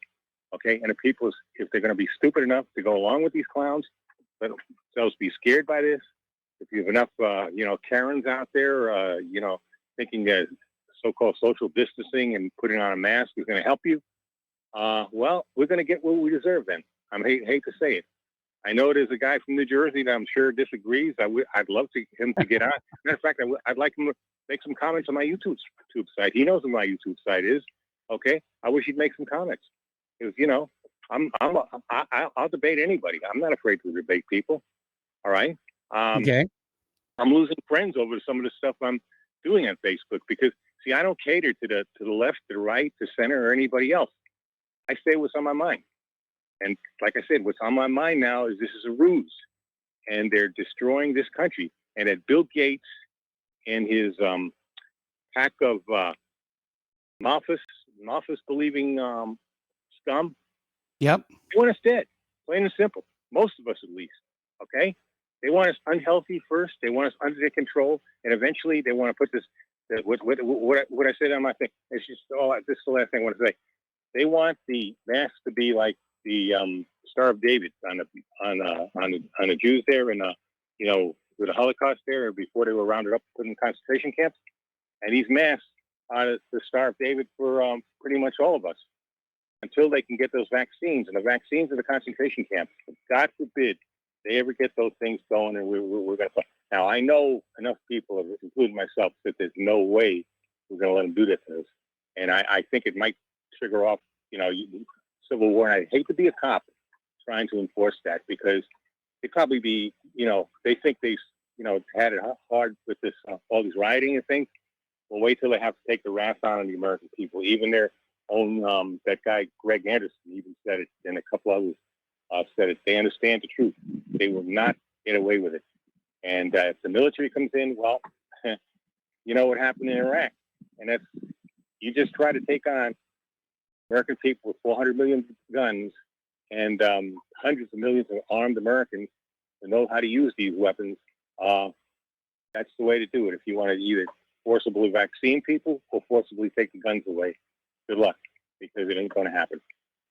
Speaker 16: Okay, and if they're going to be stupid enough to go along with these clowns, let themselves be scared by this. If you have enough, Karens out there, thinking so-called social distancing and putting on a mask is going to help you, well, we're going to get what we deserve then. I hate to say it. I know there's a guy from New Jersey that I'm sure disagrees. I'd love him to get on. Matter of fact, I'd like him to make some comments on my YouTube site. He knows what my YouTube site is. Okay, I wish he'd make some comments. Because I'll debate anybody. I'm not afraid to debate people. All right.
Speaker 3: Okay.
Speaker 16: I'm losing friends over some of the stuff I'm doing on Facebook because see, I don't cater to the left, to the right, to center, or anybody else. I say what's on my mind. And like I said, what's on my mind now is this is a ruse, and they're destroying this country. And that Bill Gates and his pack of Malthus-believing scum,
Speaker 3: yep,
Speaker 16: they want us dead, plain and simple. Most of us, at least. Okay, they want us unhealthy first. They want us under their control, and eventually they want to put this. What I said on my thing. It's just this is the last thing I want to say. They want the mask to be like the Star of David on the Jews there, and with the Holocaust there before they were rounded up and put in concentration camps. And these masks are the Star of David for pretty much all of us until they can get those vaccines. And the vaccines are the concentration camps. God forbid they ever get those things going, and we're going to. Now I know enough people, including myself, that there's no way we're going to let them do that to us. And I think it might trigger off, civil war. And I hate to be a cop trying to enforce that because they probably be, they think they, had it hard with this, all these rioting and things. Well, wait till they have to take the wrath on the American people. Even their own, that guy, Greg Anderson, even said it, and a couple others said it. They understand the truth. They will not get away with it. And if the military comes in, well, you know what happened in Iraq. And that's, you just try to take on American people with 400 million guns and hundreds of millions of armed Americans who know how to use these weapons. That's the way to do it. If you want to either forcibly vaccine people or forcibly take the guns away, good luck, because it ain't going to happen.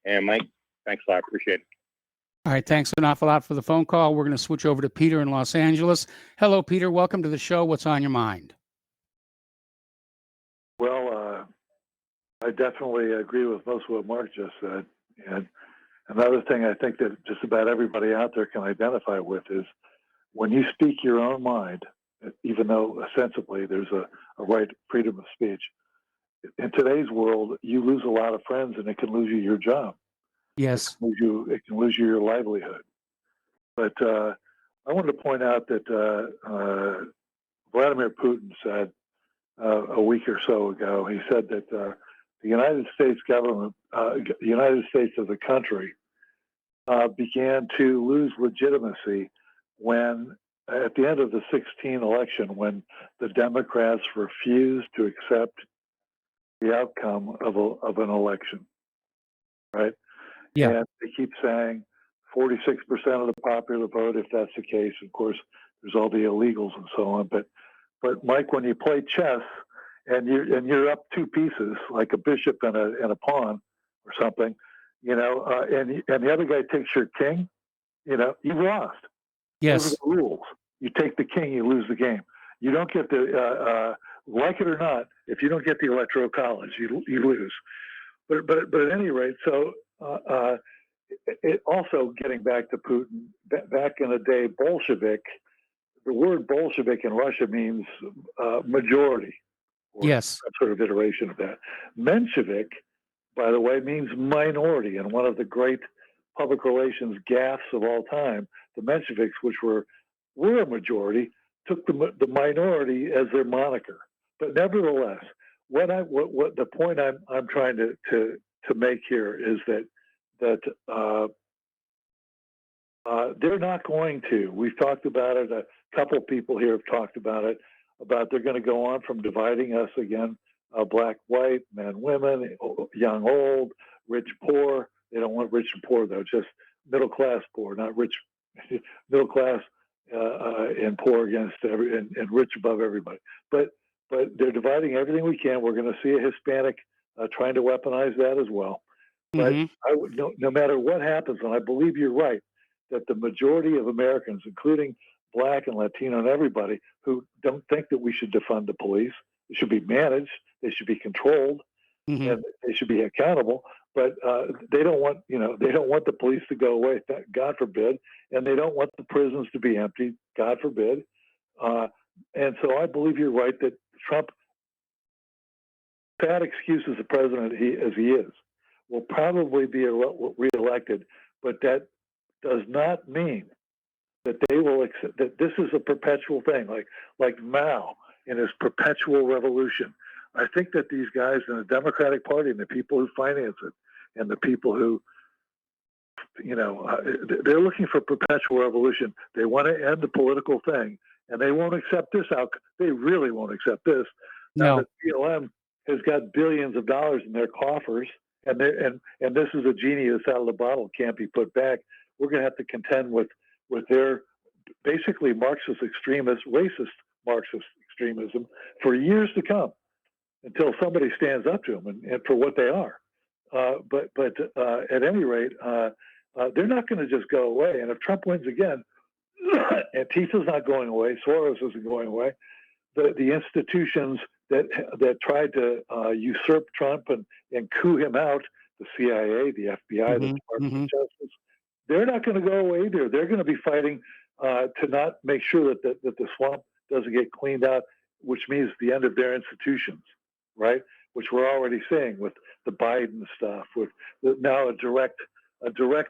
Speaker 16: And Mike, thanks a lot. I appreciate it.
Speaker 3: All right. Thanks an awful lot for the phone call. We're going to switch over to Peter in Los Angeles. Hello, Peter. Welcome to the show. What's on your mind?
Speaker 17: Well, I definitely agree with most of what Mark just said. And another thing I think that just about everybody out there can identify with is when you speak your own mind, even though ostensibly there's a right freedom of speech. In today's world, you lose a lot of friends, and it can lose you your job.
Speaker 3: Yes.
Speaker 17: It can lose you your livelihood. But I wanted to point out that Vladimir Putin said a week or so ago, he said that the United States government, the United States as a country, began to lose legitimacy when, at the end of the 2016 election, when the Democrats refused to accept the outcome of an election, right?
Speaker 3: Yeah.
Speaker 17: And they keep saying 46% of the popular vote, if that's the case. Of course, there's all the illegals and so on. But Mike, when you play chess and you're up two pieces, like a bishop and a pawn or something, and the other guy takes your king, you've lost.
Speaker 3: Yes.
Speaker 17: Those are the rules. You take the king, you lose the game. You don't get the like it or not. If you don't get the electoral college, you lose. But at any rate, so it also, getting back to Putin, back in the day, Bolshevik. The word Bolshevik in Russia means majority. Or
Speaker 3: Yes.
Speaker 17: some sort of iteration of that. Menshevik, by the way, means minority, and one of the great public relations gaffes of all time, the Mensheviks, which were a majority, took the minority as their moniker. But nevertheless, what the point I'm trying to make here is that they're not going to. We've talked about it. A couple of people here have talked about it. About they're going to go on from dividing us again, black, white, men, women, young, old, rich, poor. They don't want rich and poor though, just middle class poor, not rich, middle class and poor against and rich above everybody. But they're dividing everything we can. We're going to see a Hispanic trying to weaponize that as well. But no matter what happens, and I believe you're right, that the majority of Americans, including Black and Latino and everybody, who don't think that we should defund the police, they should be managed, they should be controlled, and they should be accountable. But they don't want, they don't want the police to go away, God forbid, and they don't want the prisons to be empty, God forbid. And so I believe you're right that Trump, bad excuse as the president as he is, will probably be reelected, but that does not mean that they will accept that this is a perpetual thing, like Mao in his perpetual revolution. I think that these guys in the Democratic Party and the people who finance it and the people who, they're looking for perpetual revolution. They want to end the political thing, and they won't accept this outcome. They really won't accept this. Now that BLM has got billions of dollars in their coffers, and this is a genie that's out of the bottle, can't be put back. We're going to have to contend with their basically Marxist extremist, racist Marxist extremism for years to come, until somebody stands up to them and for what they are. But at any rate, they're not going to just go away. And if Trump wins again, Antifa's not going away, Soros isn't going away. The institutions that tried to usurp Trump and coup him out, the CIA, the FBI, the Department of Justice, they're not going to go away either. They're going to be fighting to not make sure that the swamp doesn't get cleaned out, which means the end of their institutions, right? Which we're already seeing with the Biden stuff, with now a direct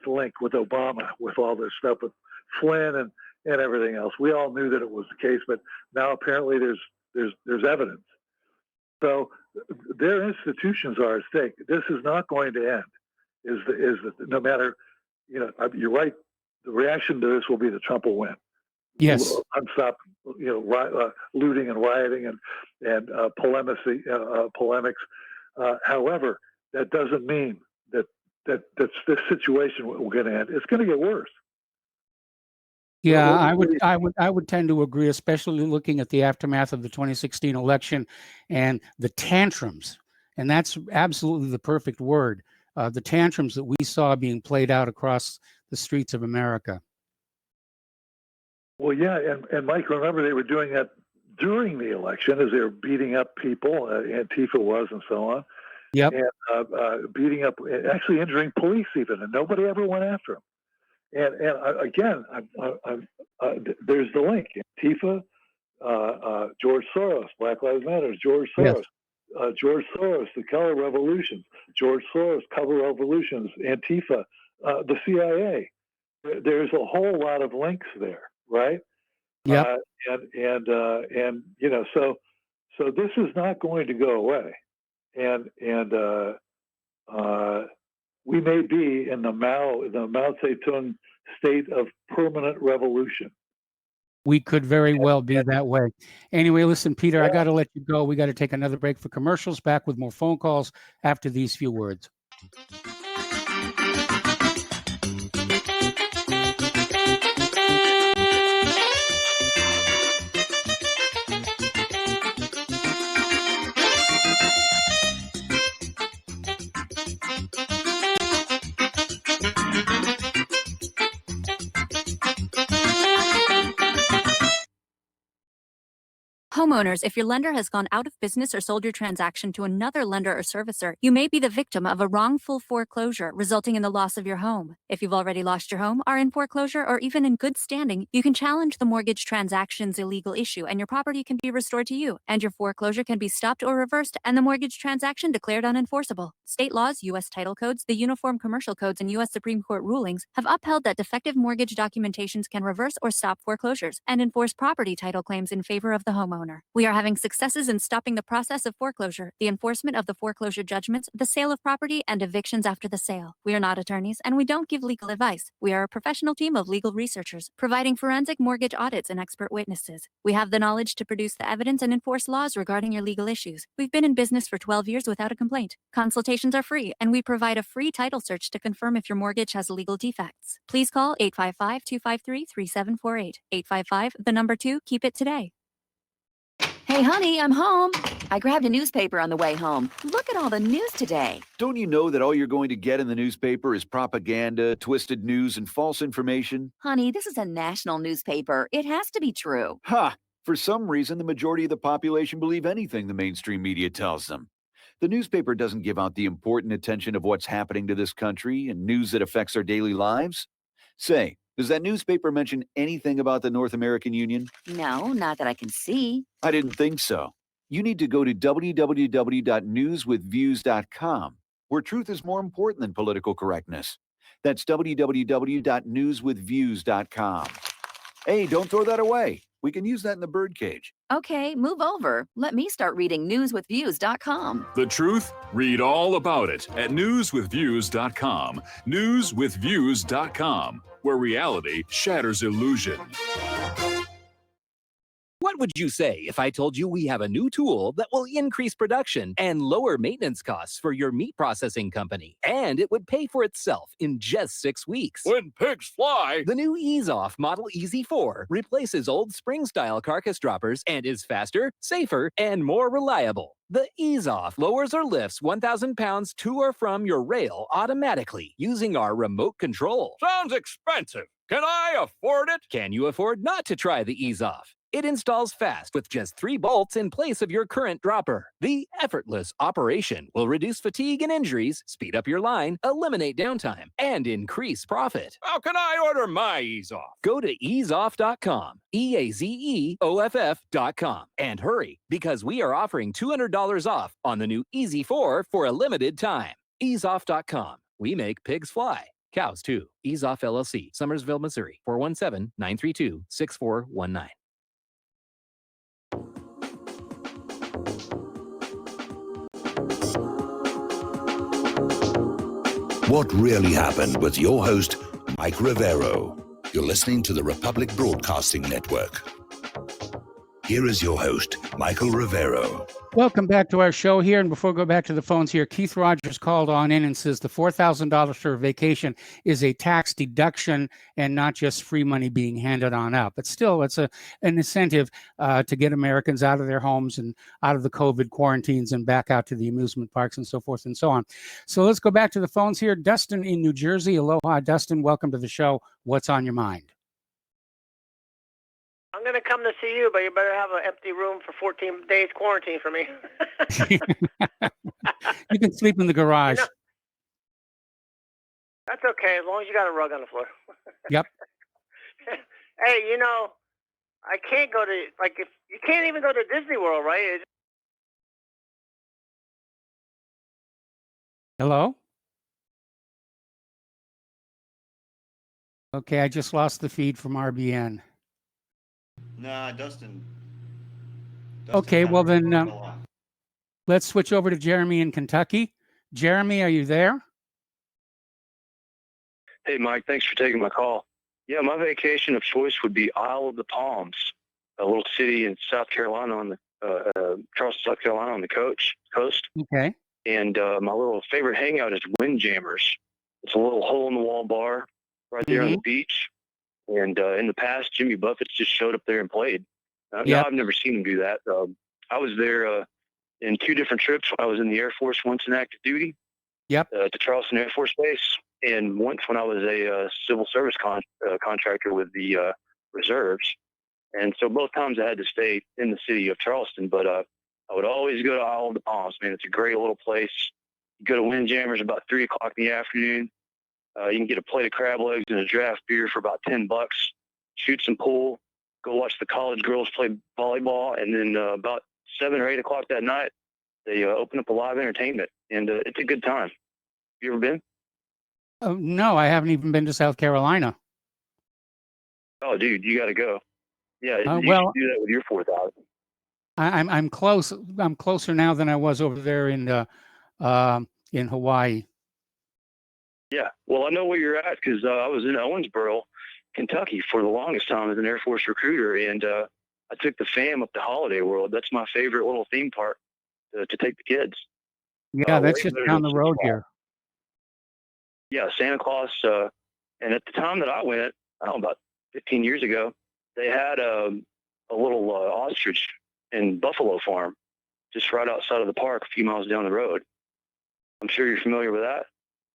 Speaker 17: link with Obama, with all this stuff with Flynn and everything else. We all knew that it was the case, but now apparently there's evidence. So their institutions are at stake. This is not going to end. No matter, you're right. The reaction to this will be that Trump will win.
Speaker 3: Yes.
Speaker 17: Unstop, looting and rioting and polemics. However, that doesn't mean that this situation will going to end. It's going to get worse.
Speaker 3: Yeah, I would tend to agree, especially looking at the aftermath of the 2016 election and the tantrums, and that's absolutely the perfect word. The tantrums that we saw being played out across the streets of America.
Speaker 17: Well, yeah, and Mike, remember they were doing that during the election as they were beating up people, Antifa was, and so on.
Speaker 3: Yep.
Speaker 17: And beating up, actually injuring police even, and nobody ever went after them. And again, there's the link. Antifa, George Soros, Black Lives Matter, George Soros. George Soros, the Color Revolutions, George Soros, Color Revolutions, Antifa, the CIA. There's a whole lot of links there, right?
Speaker 3: Yeah.
Speaker 17: And you know, so this is not going to go away, and we may be in the Mao Zedong state of permanent revolution.
Speaker 3: We could very well be that way. Anyway, listen, Peter, I got to let you go. We got to take another break for commercials. Back with more phone calls after these few words.
Speaker 18: Homeowners, if your lender has gone out of business or sold your transaction to another lender or servicer, you may be the victim of a wrongful foreclosure, resulting in the loss of your home. If you've already lost your home, are in foreclosure, or even in good standing, you can challenge the mortgage transaction's illegal issue, and your property can be restored to you, and your foreclosure can be stopped or reversed, and the mortgage transaction declared unenforceable. State laws, U.S. title codes, the Uniform Commercial Codes, and U.S. Supreme Court rulings have upheld that defective mortgage documentations can reverse or stop foreclosures and enforce property title claims in favor of the homeowner. We are having successes in stopping the process of foreclosure, the enforcement of the foreclosure judgments, the sale of property, and evictions after the sale. We are not attorneys, and we don't give legal advice. We are a professional team of legal researchers, providing forensic mortgage audits and expert witnesses. We have the knowledge to produce the evidence and enforce laws regarding your legal issues. We've been in business for 12 years without a complaint. Consultations are free, and we provide a free title search to confirm if your mortgage has legal defects. Please call 855-253-3748. 855, the number 2, keep it today.
Speaker 19: Hey, honey, I'm home. I grabbed a newspaper on the way home. Look at all the news today.
Speaker 20: Don't you know that all you're going to get in the newspaper is propaganda, twisted news, and false information?
Speaker 19: Honey, this is a national newspaper. It has to be true.
Speaker 20: Ha! For some reason, the majority of the population believe anything the mainstream media tells them. The newspaper doesn't give out the important attention of what's happening to this country and news that affects our daily lives. Say, does that newspaper mention anything about the North American Union?
Speaker 19: No, not that I can see.
Speaker 20: I didn't think so. You need to go to www.newswithviews.com, where truth is more important than political correctness. That's www.newswithviews.com. Hey, don't throw that away. We can use that in the birdcage.
Speaker 19: Okay, move over. Let me start reading newswithviews.com.
Speaker 21: The truth? Read all about it at newswithviews.com. Newswithviews.com, where reality shatters illusion.
Speaker 22: What would you say if I told you we have a new tool that will increase production and lower maintenance costs for your meat processing company? And it would pay for itself in just 6 weeks.
Speaker 1: When pigs fly!
Speaker 22: The new Ease Off Model Easy 4 replaces old spring-style carcass droppers and is faster, safer, and more reliable. The Ease Off lowers or lifts 1,000 pounds to or from your rail automatically using our remote control.
Speaker 1: Sounds expensive. Can I afford it?
Speaker 22: Can you afford not to try the Ease Off? It installs fast with just 3 bolts in place of your current dropper. The effortless operation will reduce fatigue and injuries, speed up your line, eliminate downtime, and increase profit.
Speaker 1: How can I order my Ease Off?
Speaker 22: Go to easeoff.com, EAZEOFF.com, and hurry because we are offering $200 off on the new Easy 4 for a limited time. Easeoff.com. We make pigs fly. Cows too. Ease Off LLC, Summersville, Missouri, 417-932-6419.
Speaker 2: What really happened with your host, Mike Rivero. You're listening to the Republic Broadcasting Network. Here is your host, Michael Rivero.
Speaker 3: Welcome back to our show here. And before we go back to the phones here, Keith Rogers called on in and says the $4,000 for vacation is a tax deduction and not just free money being handed on out. But still, it's an incentive to get Americans out of their homes and out of the COVID quarantines and back out to the amusement parks and so forth and so on. So let's go back to the phones here. Dustin in New Jersey. Aloha, Dustin. Welcome to the show. What's on your mind?
Speaker 23: I'm going to come to see you, but you better have an empty room for 14 days quarantine for me.
Speaker 3: You can sleep in the garage.
Speaker 23: That's okay, as long as you got a rug on the floor.
Speaker 3: Yep.
Speaker 23: Hey, I can't go to, like, if you can't even go to Disney World, right?
Speaker 3: Hello? Okay, I just lost the feed from RBN.
Speaker 10: Nah, Dustin.
Speaker 3: Okay, well then, let's switch over to Jeremy in Kentucky. Jeremy, are you there?
Speaker 4: Hey, Mike, thanks for taking my call. Yeah, my vacation of choice would be Isle of the Palms, a little city in South Carolina on the Charleston, South Carolina on the coast.
Speaker 3: Okay.
Speaker 4: And my little favorite hangout is Windjammers. It's a little hole-in-the-wall bar right there on the beach. And in the past, Jimmy Buffett just showed up there and played. No, I've never seen him do that. I was there in 2 different trips. I was in the Air Force once in active duty.
Speaker 3: Yep.
Speaker 4: To Charleston Air Force Base, and once when I was a civil service contractor with the reserves. And so both times I had to stay in the city of Charleston, but I would always go to Isle of the Palms, man. It's a great little place. You go to Windjammers about 3 o'clock in the afternoon. You can get a plate of crab legs and a draft beer for about $10, shoot some pool, go watch the college girls play volleyball, and then about 7 or 8 o'clock that night, they open up a live entertainment, and it's a good time. You ever been?
Speaker 3: Oh, no, I haven't even been to South Carolina.
Speaker 4: Oh, dude, you got to go. Yeah, you
Speaker 3: well,
Speaker 4: should do that with your 4,000.
Speaker 3: I'm close. I'm closer now than I was over there in Hawaii.
Speaker 4: Yeah, well, I know where you're at because I was in Owensboro, Kentucky for the longest time as an Air Force recruiter, and I took the fam up to Holiday World. That's my favorite little theme park to take the kids.
Speaker 3: Yeah, that's just down the road here.
Speaker 4: Yeah, Santa Claus. And at the time that I went, I don't know, about 15 years ago, they had a little ostrich and buffalo farm just right outside of the park a few miles down the road. I'm sure you're familiar with that.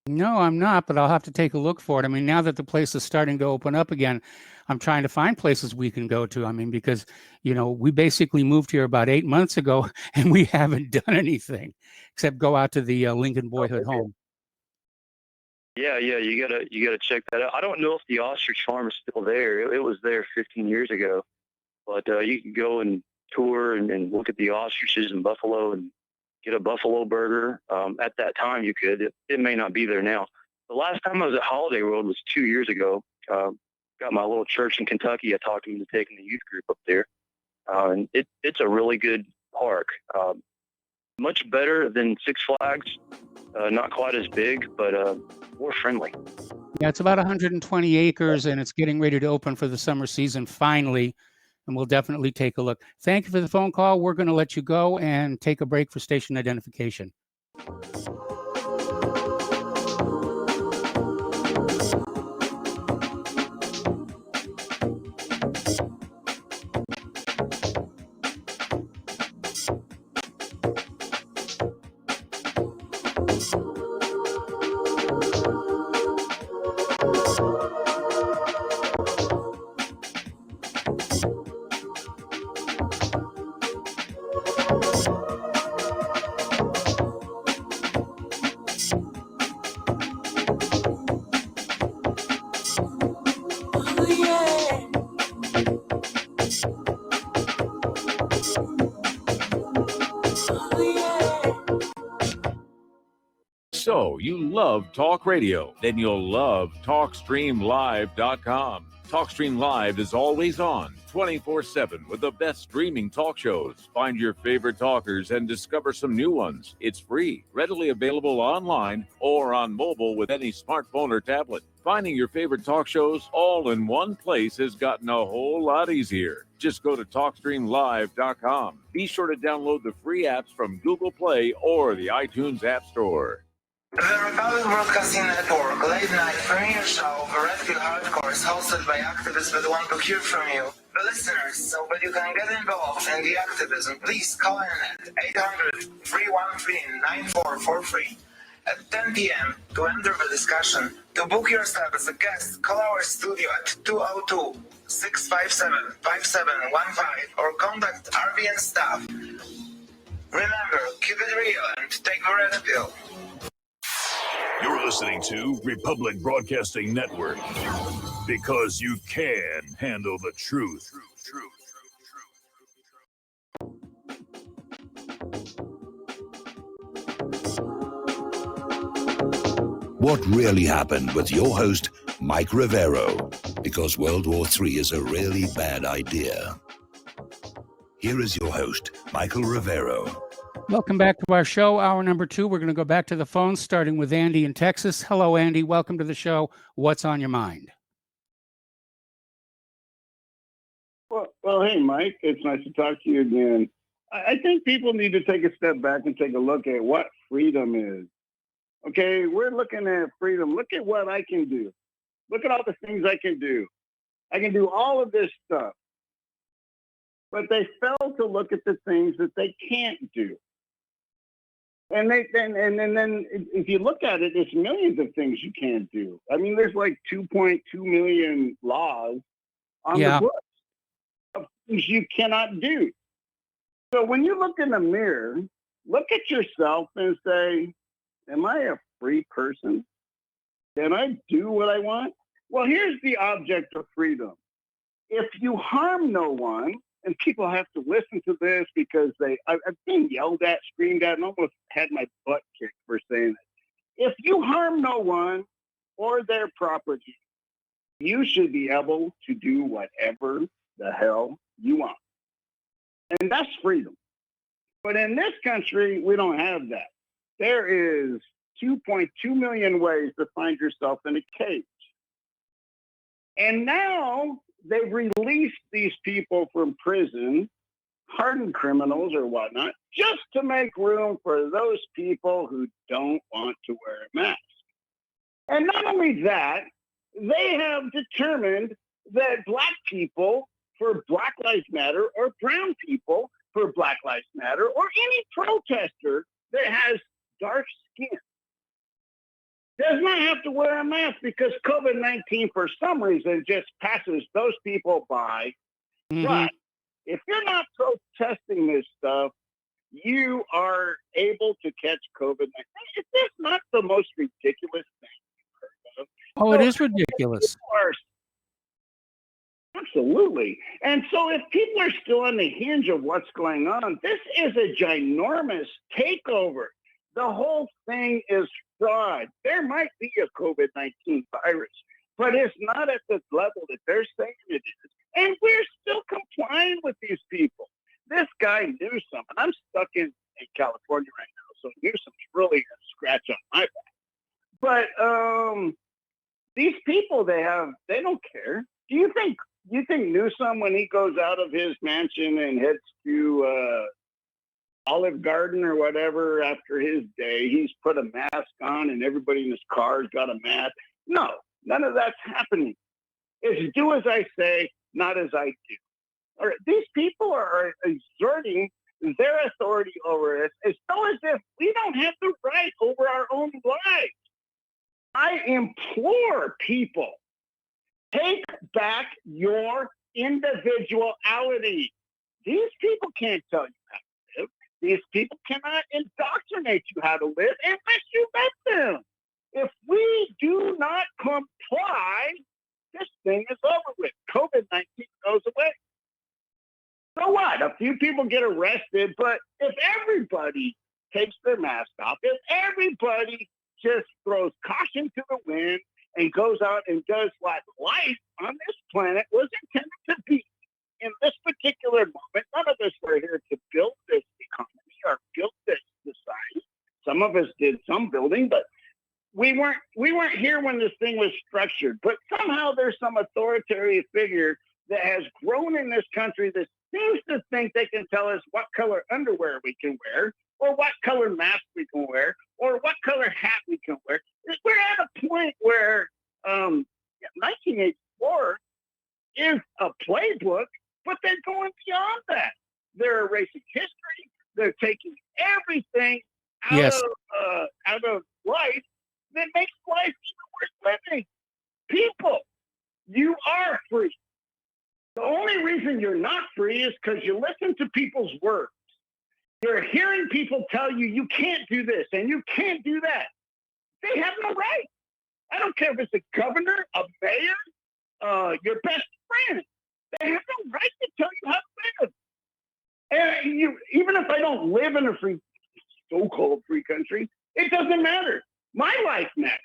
Speaker 3: No, I'm not, but I'll have to take a look for it. I mean, now that the place is starting to open up again, I'm trying to find places we can go to. I mean, because, you know, we basically moved here about 8 months ago and we haven't done anything except go out to the Lincoln Boyhood Home.
Speaker 4: Yeah, you gotta check that out. I don't know if the ostrich farm is still there. It was there 15 years ago, but you can go and tour and look at the ostriches and buffalo and get a buffalo burger. At that time, you could. It may not be there now. The last time I was at Holiday World was 2 years ago. Got my little church in Kentucky. I talked him into taking the youth group up there, and it's a really good park. Much better than Six Flags. Not quite as big, but more friendly.
Speaker 3: Yeah, it's about 120 acres, and it's getting ready to open for the summer season finally, and we'll definitely take a look. Thank you for the phone call. We're going to let you go and take a break for station identification.
Speaker 21: So, you love talk radio? Then you'll love TalkStreamLive.com. TalkStream Live is always on, 24/7, with the best streaming talk shows. Find your favorite talkers and discover some new ones. It's free, readily available online or on mobile with any smartphone or tablet. Finding your favorite talk shows all in one place has gotten a whole lot easier. Just go to TalkStreamLive.com. Be sure to download the free apps from Google Play or the iTunes App Store.
Speaker 7: The Republic Broadcasting Network late night premiere show The Red Pill Hardcore is hosted by activists that want to hear from you, the listeners. So that you can get involved in the activism, please call in at 800-313-9443 at 10 p.m. to enter the discussion. To book yourself as a guest, call our studio at 202-657-5715 or contact RBN staff. Remember, keep it real and take the red pill.
Speaker 21: You're listening to Republic Broadcasting Network, because you can handle the truth.
Speaker 2: What really happened with your host, Mike Rivero, because World War III is a really bad idea. Here is your host, Michael Rivero.
Speaker 3: Welcome back to our show, hour number 2. We're going to go back to the phones, starting with Andy in Texas. Hello, Andy. Welcome to the show. What's on your mind?
Speaker 5: Well, hey, Mike. It's nice to talk to you again. I think people need to take a step back and take a look at what freedom is. Okay, we're looking at freedom. Look at what I can do. Look at all the things I can do. I can do all of this stuff. But they fail to look at the things that they can't do. And then if you look at it, there's millions of things you can't do. I mean, there's like 2.2 million laws on the books of things you cannot do. So when you look in the mirror, look at yourself and say, am I a free person? Can I do what I want? Well, here's the object of freedom. If you harm no one, and people have to listen to this because I've been yelled at, screamed at, and almost had my butt kicked for saying it. If you harm no one or their property, you should be able to do whatever the hell you want. And that's freedom. But in this country, we don't have that. There is 2.2 million ways to find yourself in a cage. And now they've released these people from prison, hardened criminals or whatnot, just to make room for those people who don't want to wear a mask. And not only that, they have determined that Black people for Black Lives Matter or brown people for Black Lives Matter or any protester that has dark skin does not have to wear a mask because COVID-19 for some reason just passes those people by. Mm-hmm. But if you're not protesting this stuff, you are able to catch COVID-19. Is this not the most ridiculous thing you've heard of?
Speaker 3: Oh, it is ridiculous.
Speaker 5: Absolutely. And so if people are still on the hinge of what's going on, this is a ginormous takeover. The whole thing is fraud. There might be a COVID-19 virus, but it's not at the level that they're saying it is. And we're still complying with these people. This guy Newsom, and I'm stuck in California right now, so Newsom's really a scratch on my back. But these people, they don't care. Do you think Newsom, when he goes out of his mansion and heads to Olive Garden or whatever after his day, he's put a mask on and everybody in his car's got a mask? No, none of that's happening. It's do as I say, not as I do. All right, these people are exerting their authority over us as though as if we don't have the right over our own lives. I implore people, take back your individuality. These people can't tell you how to live. These people cannot indoctrinate you how to live unless you let them. If we do not comply, this thing is over with. COVID-19 goes away. So what? A few people get arrested, but if everybody takes their mask off, if everybody just throws caution to the wind and goes out and does what life on this planet was intended to be. In this particular moment, none of us were here to build this economy or build this society. Some of us did some building, but we weren't here when this thing was structured. But somehow there's some authoritarian figure that has grown in this country that seems to think they can tell us what color underwear we can wear, or what color mask we can wear, or what color hat we can wear. We're at a point where 1984 is a playbook, but they're going beyond that. They're erasing history. They're taking everything out of life that makes life even worth living. People, you are free. The only reason you're not free is because you listen to people's words. You're hearing people tell you you can't do this and you can't do that. They have no right. I don't care if it's a governor, a mayor, your best friend. They have no right to tell you how to live. And even if I don't live in a free, so-called free country, it doesn't matter. My life matters.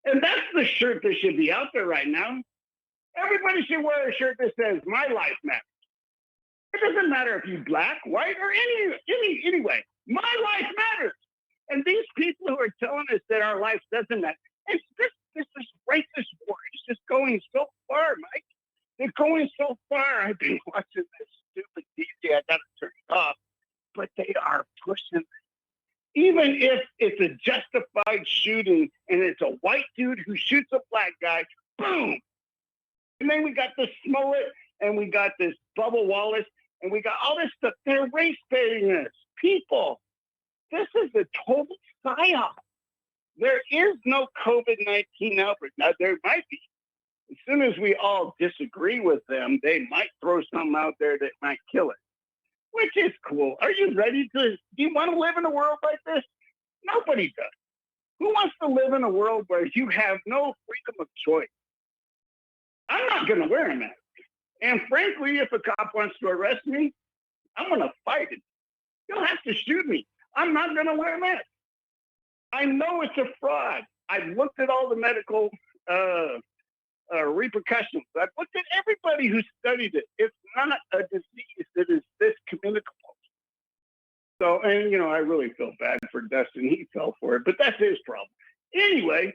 Speaker 5: And that's the shirt that should be out there right now. Everybody should wear a shirt that says "My life matters." It doesn't matter if you're black, white, or anyway. My life matters. And these people who are telling us that our life doesn't matter, it's this is racist war. It's just going so far, Mike. They're going so far. I've been watching this stupid DJ. I got to turn it off. But they are pushing. Even if it's a justified shooting and it's a white dude who shoots a black guy, boom. And then we got this Smollett and we got this Bubba Wallace and we got all this stuff. They're race baiting us. People, this is a total psyop. There is no COVID-19 outbreak. Now, there might be. As soon as we all disagree with them, they might throw something out there that might kill it, which is cool. Are you ready to? Do you want to live in a world like this? Nobody does. Who wants to live in a world where you have no freedom of choice? I'm not going to wear a mask. And frankly, if a cop wants to arrest me, I'm going to fight it. He'll have to shoot me. I'm not going to wear a mask. I know it's a fraud. I've looked at all the medical repercussions. I've looked at everybody who studied it. It's not a disease that is this communicable. So, and, I really feel bad for Dustin. He fell for it, but that's his problem. Anyway,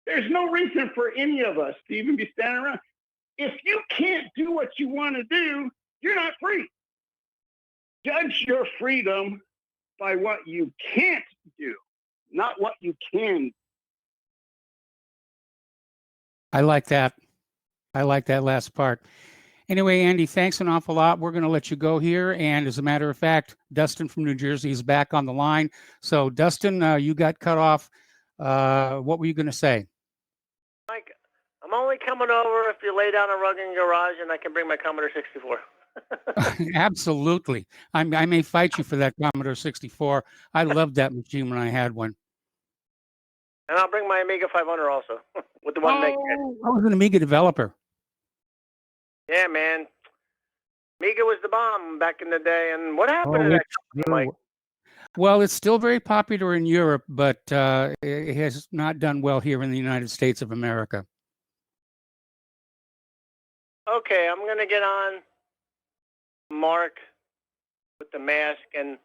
Speaker 5: there's no reason for any of us to even be standing around. If you can't do what you want to do, you're not free. Judge your freedom by what you can't do, not what you can.
Speaker 3: I like that. I like that last part. Anyway, Andy, thanks an awful lot. We're going to let you go here. And as a matter of fact, Dustin from New Jersey is back on the line. So, Dustin, you got cut off. What were you going to say?
Speaker 23: Mike, I'm only coming over if you lay down a rug in your garage and I can bring my Commodore 64.
Speaker 3: Absolutely. I may fight you for that Commodore 64. I loved that machine when I had one.
Speaker 23: And I'll bring my Amiga 500 also with the one meg.
Speaker 3: I was an Amiga developer.
Speaker 23: Yeah, man. Amiga was the bomb back in the day. And what happened to that company, Mike?
Speaker 3: Well, it's still very popular in Europe, but it has not done well here in the United States of America.
Speaker 23: Okay, I'm going to get on Mark with the mask. And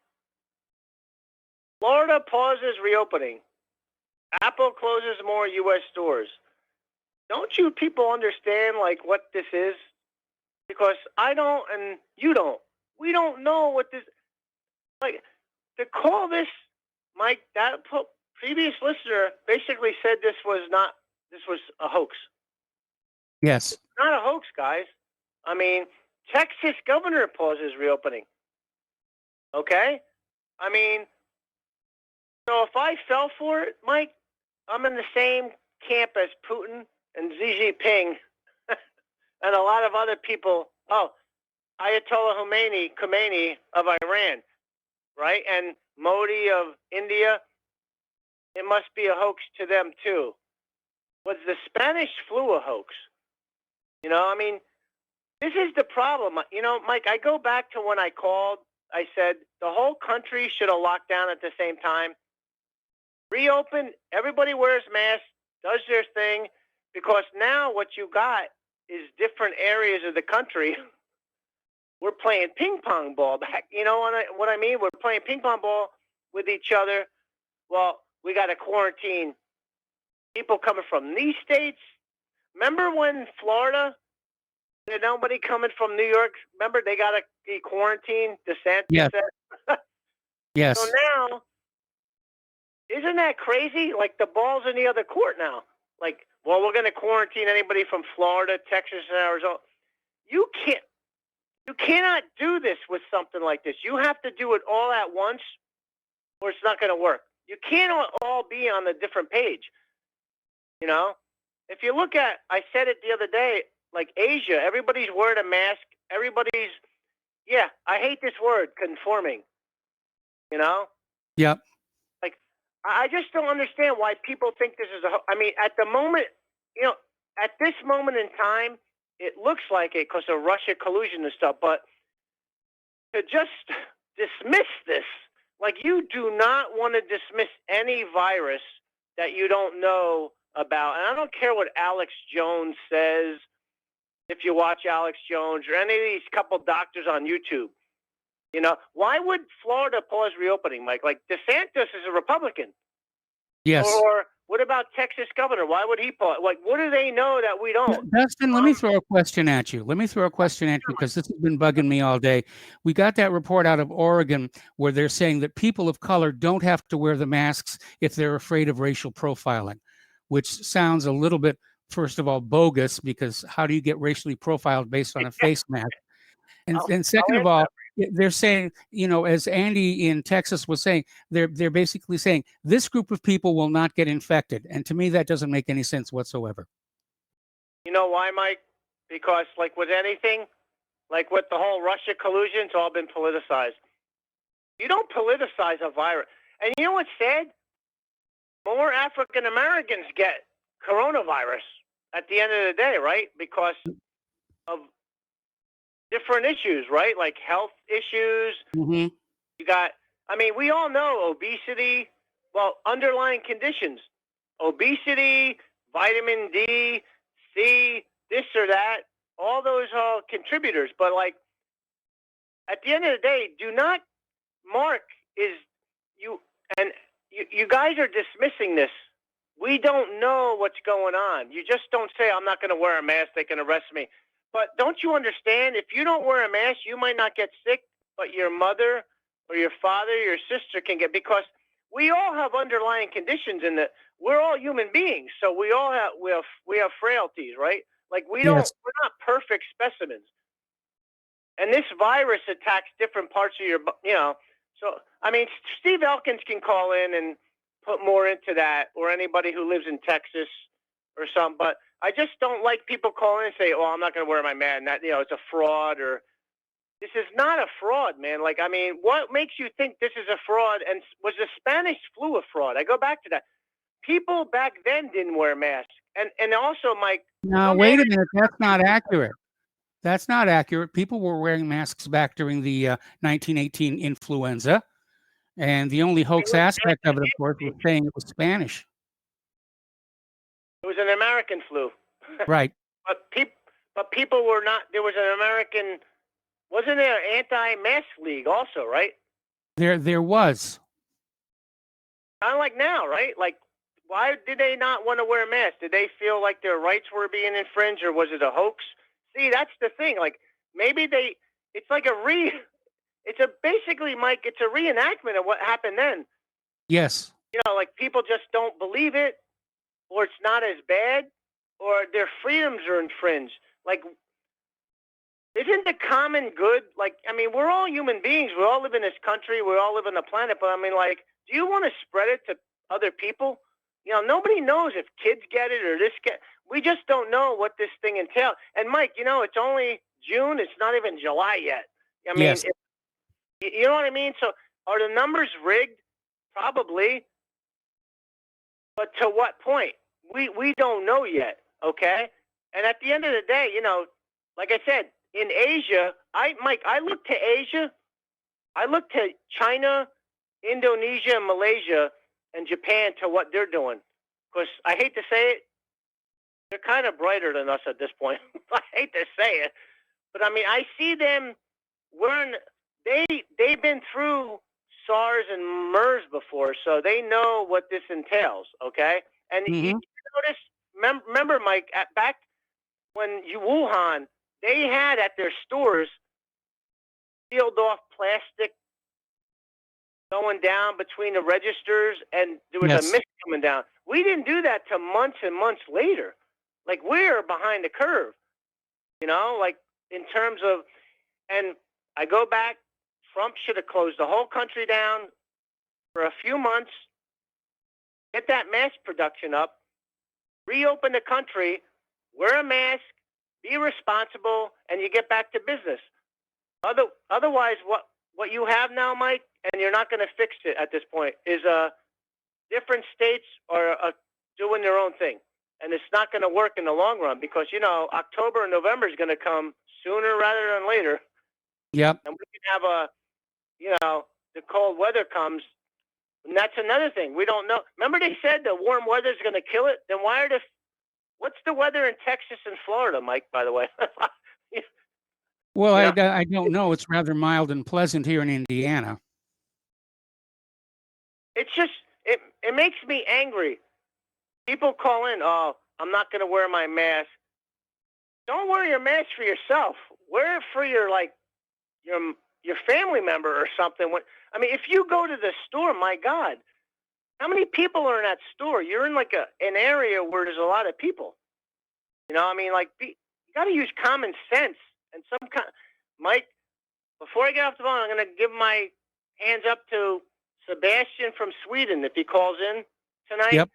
Speaker 23: Florida pauses reopening. Apple closes more U.S. stores. Don't you people understand, what this is? Because I don't, and you don't. We don't know what this, to call this, Mike, that previous listener basically said this was a hoax.
Speaker 3: Yes.
Speaker 23: It's not a hoax, guys. I mean, Texas governor pauses reopening. Okay? I mean, so if I fell for it, Mike, I'm in the same camp as Putin and Xi Jinping and a lot of other people. Oh, Ayatollah Khomeini of Iran, right? And Modi of India. It must be a hoax to them, too. Was the Spanish flu a hoax? This is the problem. Mike, I go back to when I called. I said the whole country should have locked down at the same time. Reopen, everybody wears masks, does their thing, because now what you got is different areas of the country. We're playing ping pong ball back. You know what I mean? We're playing ping pong ball with each other. Well, we got to quarantine people coming from these states. Remember when Florida, there's nobody coming from New York? Remember they got to be quarantined? DeSantis
Speaker 3: Yes.
Speaker 23: said.
Speaker 3: Yes.
Speaker 23: So now, isn't that crazy? The ball's in the other court now. Well, we're going to quarantine anybody from Florida, Texas, and Arizona. You cannot do this with something like this. You have to do it all at once, or it's not going to work. You can't all be on a different page. If you look at, I said it the other day, Asia, everybody's wearing a mask. Everybody's, I hate this word, conforming.
Speaker 3: Yep.
Speaker 23: I just don't understand why people think this is at the moment, at this moment in time, it looks like it because of Russia collusion and stuff, but to just dismiss this, you do not want to dismiss any virus that you don't know about. And I don't care what Alex Jones says, if you watch Alex Jones or any of these couple doctors on YouTube. You know, why would Florida pause reopening, Mike? Like, DeSantis is a Republican.
Speaker 3: Yes.
Speaker 23: Or what about Texas governor? Why would he pause? Like, what do they know that we don't?
Speaker 3: Dustin, let me throw a question at you. Because this has been bugging me all day. We got that report out of Oregon where they're saying that people of color don't have to wear the masks if they're afraid of racial profiling, which sounds a little bit, first of all, bogus, because how do you get racially profiled based on a face mask? And second of all, they're saying, you know, as Andy in Texas was saying, they're basically saying this group of people will not get infected. And to me, that doesn't make any sense whatsoever.
Speaker 23: You know why, Mike? Because like with anything, like with the whole Russia collusion, it's all been politicized. You don't politicize a virus. And you know what's sad? More African Americans get coronavirus at the end of the day, right? Because of different issues, right? Like health issues.
Speaker 3: Mm-hmm.
Speaker 23: You got, I mean, we all know obesity, well, underlying conditions, obesity, vitamin D, C, this or that, all those are contributors. But like, at the end of the day, do not, Mark is, you guys are dismissing this. We don't know what's going on. You just don't say, I'm not going to wear a mask, they can arrest me. But don't you understand, if you don't wear a mask, you might not get sick, but your mother or your father, your sister can get, because we all have underlying conditions in that we're all human beings. So we all have, we have frailties, right? Like we're not perfect specimens. And this virus attacks different parts of your, you know. So, I mean, Steve Elkins can call in and put more into that, or anybody who lives in Texas or something. But I just don't like people calling and say, "Oh, I'm not going to wear my mask. That, you know, it's a fraud." Or this is not a fraud, man. Like, I mean, what makes you think this is a fraud? And was the Spanish flu a fraud? I go back to that. People back then didn't wear masks, and also, Mike.
Speaker 3: Now, wait a minute. That's not accurate. That's not accurate. People were wearing masks back during the 1918 influenza, and the only hoax aspect of it, of course, was saying it was Spanish.
Speaker 23: It was an American flu.
Speaker 3: Right.
Speaker 23: But people were not. There was an American. Wasn't there an anti-mask league also, right?
Speaker 3: There was.
Speaker 23: Kind of like now, right? Like, why did they not want to wear a mask? Did they feel like their rights were being infringed, or was it a hoax? See, that's the thing. Like, maybe it's like basically, Mike, it's a reenactment of what happened then.
Speaker 3: Yes.
Speaker 23: You know, like people just don't believe it, or it's not as bad, or their freedoms are infringed. Like, isn't the common good, like, I mean, we're all human beings. We all live in this country. We all live on the planet. But I mean, like, do you want to spread it to other people? You know, nobody knows if kids get it or we just don't know what this thing entails. And Mike, you know, it's only June. It's not even July yet. I mean,
Speaker 3: yes.
Speaker 23: You know what I mean? So are the numbers rigged? Probably. But to what point? We don't know yet, okay? And at the end of the day, you know, like I said, in Asia, Mike, I look to Asia. I look to China, Indonesia, and Malaysia, and Japan to what they're doing. Because I hate to say it, they're kind of brighter than us at this point. I hate to say it. But I mean, I see them they've been through SARS and MERS before, so they know what this entails, okay? And you notice, remember, Mike, back when Wuhan, they had at their stores sealed off plastic going down between the registers, and there was a mist coming down. We didn't do that till months and months later. Like, we're behind the curve, you know, like in terms of, and I go back, Trump should have closed the whole country down for a few months, get that mask production up, reopen the country, wear a mask, be responsible, and you get back to business. Otherwise, what you have now, Mike, and you're not going to fix it at this point, is different states are doing their own thing. And it's not going to work in the long run because, you know, October and November is going to come sooner rather than later.
Speaker 3: Yep.
Speaker 23: And we can have the cold weather comes, And that's another thing. We don't know. Remember they said the warm weather is going to kill it? Then what's the weather in Texas and Florida, Mike, by the way?
Speaker 3: Well, I don't know. It's rather mild and pleasant here in Indiana.
Speaker 23: It's just, it makes me angry. People call in, oh, I'm not going to wear my mask. Don't wear your mask for yourself. Wear it for your family member or something. I mean, if you go to the store, my God, how many people are in that store? You're in like an area where there's a lot of people. You know, I mean, like, you got to use common sense and some kind. Mike, before I get off the phone, I'm going to give my hands up to Sebastian from Sweden if he calls in tonight.
Speaker 3: Yep.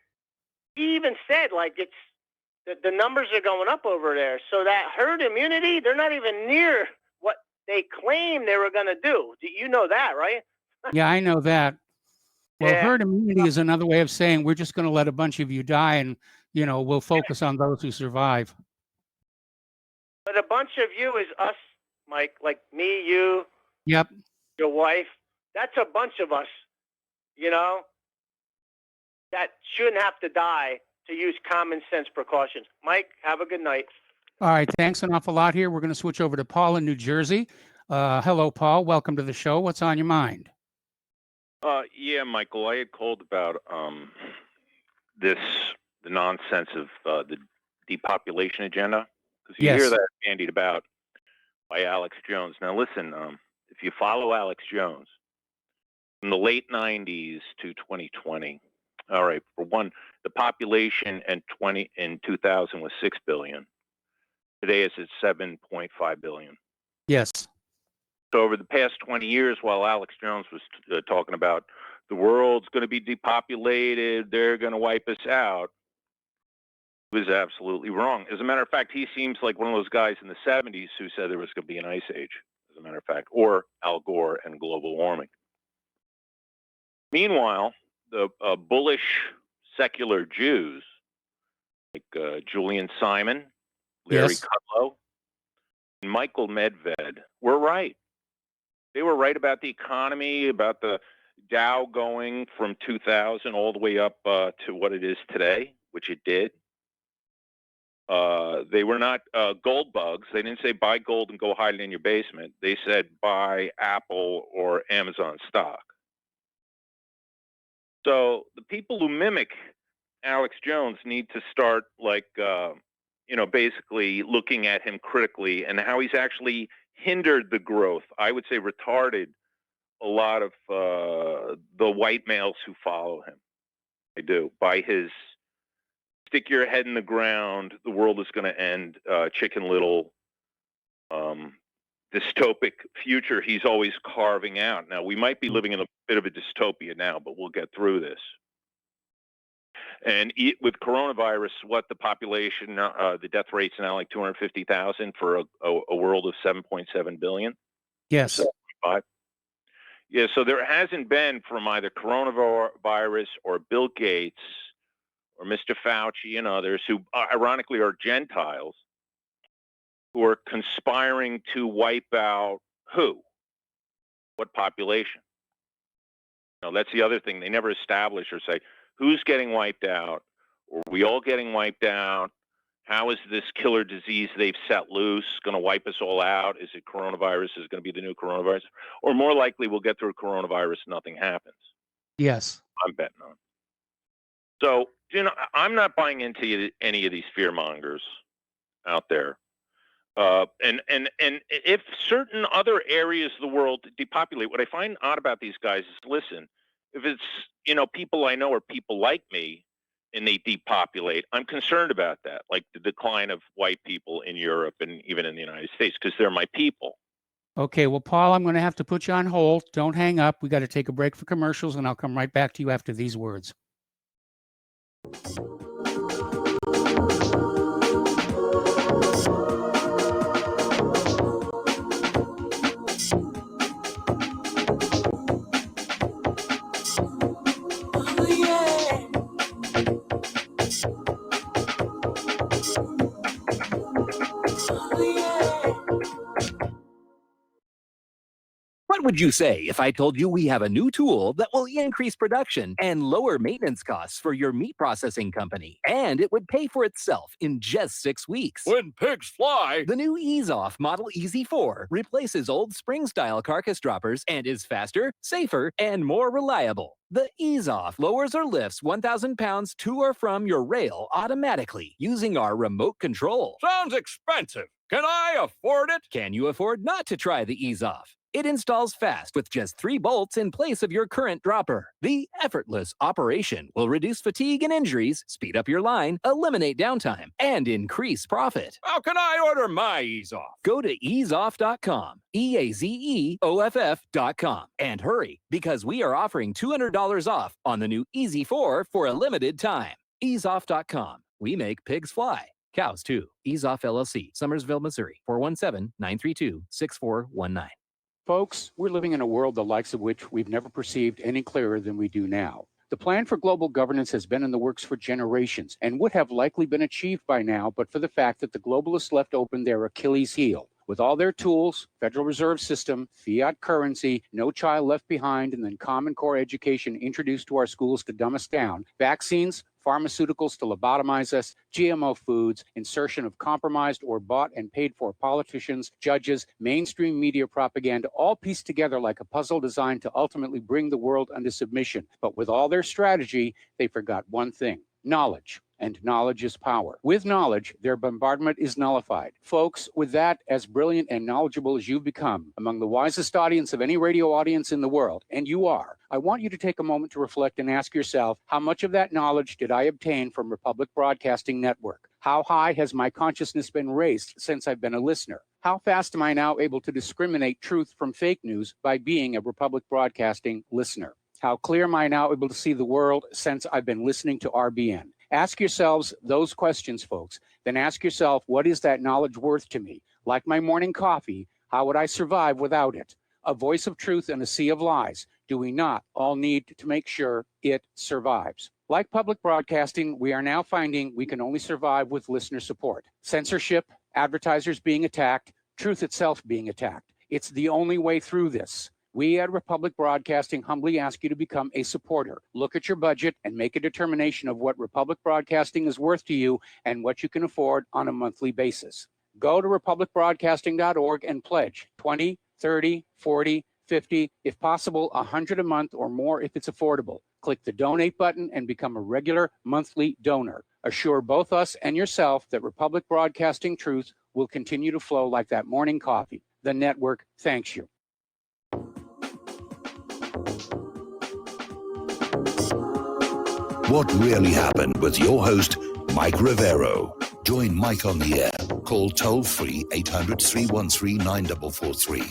Speaker 23: He even said, like, it's the numbers are going up over there. So that herd immunity, they're not even near what they claim they were going to do. You know that, right?
Speaker 3: Yeah, I know that. Well,
Speaker 23: Yeah.
Speaker 3: herd immunity is another way of saying we're just going to let a bunch of you die and, you know, we'll focus on those who survive.
Speaker 23: But a bunch of you is us, Mike, like me, you,
Speaker 3: Yep.
Speaker 23: your wife. That's a bunch of us, you know, that shouldn't have to die to use common sense precautions. Mike, have a good night.
Speaker 3: All right. Thanks an awful lot here. We're going to switch over to Paul in New Jersey. Hello, Paul. Welcome to the show. What's on your mind?
Speaker 6: Yeah, Michael, I had called about the nonsense of the depopulation agenda. Because you hear
Speaker 3: Yes.
Speaker 6: that bandied about by Alex Jones. Now, listen, if you follow Alex Jones, from the late 90s to 2020, all right, for one, the population in 2000 was 6 billion. Today it's at 7.5 billion.
Speaker 3: Yes.
Speaker 6: So over the past 20 years, while Alex Jones was talking about the world's going to be depopulated, they're going to wipe us out, he was absolutely wrong. As a matter of fact, he seems like one of those guys in the 70s who said there was going to be an ice age, as a matter of fact, or Al Gore and global warming. Meanwhile, the bullish secular Jews, like Julian Simon, Larry
Speaker 3: Yes.
Speaker 6: Kudlow, and Michael Medved, were right. They were right about the economy, about the Dow going from 2000 all the way up to what it is today, which it did. They were not gold bugs. They didn't say buy gold and go hide it in your basement. They said buy Apple or Amazon stock. So the people who mimic Alex Jones need to start, like, basically looking at him critically and how he's actually hindered the growth. I would say retarded a lot of the white males who follow him. I do. By his stick your head in the ground, the world is going to end, Chicken Little, dystopic future he's always carving out. Now, we might be living in a bit of a dystopia now, but we'll get through this. And with coronavirus, what the population, the death rate's now like 250,000 for a world of 7.7 billion.
Speaker 3: Yes.
Speaker 6: 7.5. Yeah, so there hasn't been from either coronavirus or Bill Gates or Mr. Fauci and others who ironically are Gentiles who are conspiring to wipe out who? What population? No, that's the other thing. They never establish or say, who's getting wiped out? Are we all getting wiped out? How is this killer disease they've set loose going to wipe us all out? Is it coronavirus? Is it going to be the new coronavirus? Or more likely, we'll get through coronavirus, nothing happens.
Speaker 3: Yes.
Speaker 6: I'm betting on. So, I'm not buying into any of these fear mongers out there. And if certain other areas of the world depopulate, what I find odd about these guys is, listen, if it's, people I know or people like me and they depopulate, I'm concerned about that, like the decline of white people in Europe and even in the United States, because they're my people.
Speaker 3: Okay. Well, Paul, I'm going to have to put you on hold. Don't hang up. We got to take a break for commercials, and I'll come right back to you after these words.
Speaker 22: What would you say if I told you we have a new tool that will increase production and lower maintenance costs for your meat processing company? And it would pay for itself in just 6 weeks.
Speaker 21: When pigs fly,
Speaker 22: The new EaseOff Model Easy 4 replaces old spring-style carcass droppers and is faster, safer, and more reliable. The EaseOff lowers or lifts 1,000 pounds to or from your rail automatically using our remote control.
Speaker 21: sounds expensive. Can I afford it?
Speaker 22: Can you afford not to try the EaseOff? It installs fast with just 3 bolts in place of your current dropper. The effortless operation will reduce fatigue and injuries, speed up your line, eliminate downtime, and increase profit.
Speaker 21: How can I order my EaseOff?
Speaker 22: Go to easeoff.com, EAZEOFF.com, and hurry because we are offering $200 off on the new Easy 4 for a limited time. Easeoff.com. We make pigs fly. Cows too. EaseOff LLC, Summersville, Missouri, 417-932-6419.
Speaker 3: Folks, we're living in a world the likes of which we've never perceived any clearer than we do now. The plan for global governance has been in the works for generations and would have likely been achieved by now, but for the fact that the globalists left open their Achilles heel. With all their tools, Federal Reserve System, fiat currency, no child left behind, and then Common Core education introduced to our schools to dumb us down, vaccines, pharmaceuticals to lobotomize us, GMO foods, insertion of compromised or bought and paid for politicians, judges, mainstream media propaganda, all pieced together like a puzzle designed to ultimately bring the world under submission. But with all their strategy, they forgot one thing: knowledge. And knowledge is power. With knowledge, their bombardment is nullified. Folks, with that, as brilliant and knowledgeable as you've become, among the wisest audience of any radio audience in the world, and you are, I want you to take a moment to reflect and ask yourself, how much of that knowledge did I obtain from Republic Broadcasting Network? How high has my consciousness been raised since I've been a listener? How fast am I now able to discriminate truth from fake news by being a Republic Broadcasting listener? How clear am I now able to see the world since I've been listening to RBN? Ask yourselves those questions, folks. Then ask yourself, what is that knowledge worth to me? Like my morning coffee, how would I survive without it? A voice of truth in a sea of lies. Do we not all need to make sure it survives? Like public broadcasting, we are now finding we can only survive with listener support. Censorship, advertisers being attacked, truth itself being attacked. It's the only way through this. We at Republic Broadcasting humbly ask you to become a supporter. Look at your budget and make a determination of what Republic Broadcasting is worth to you and what you can afford on a monthly basis. Go to republicbroadcasting.org and pledge 20, 30, 40, 50, if possible, 100 a month or more if it's affordable. Click the donate button and become a regular monthly donor. Assure both us and yourself that Republic Broadcasting truth will continue to flow like that morning coffee. The network thanks you.
Speaker 2: What really happened with your host, Mike Rivero. Join Mike on the air. Call toll-free 800-313-9443.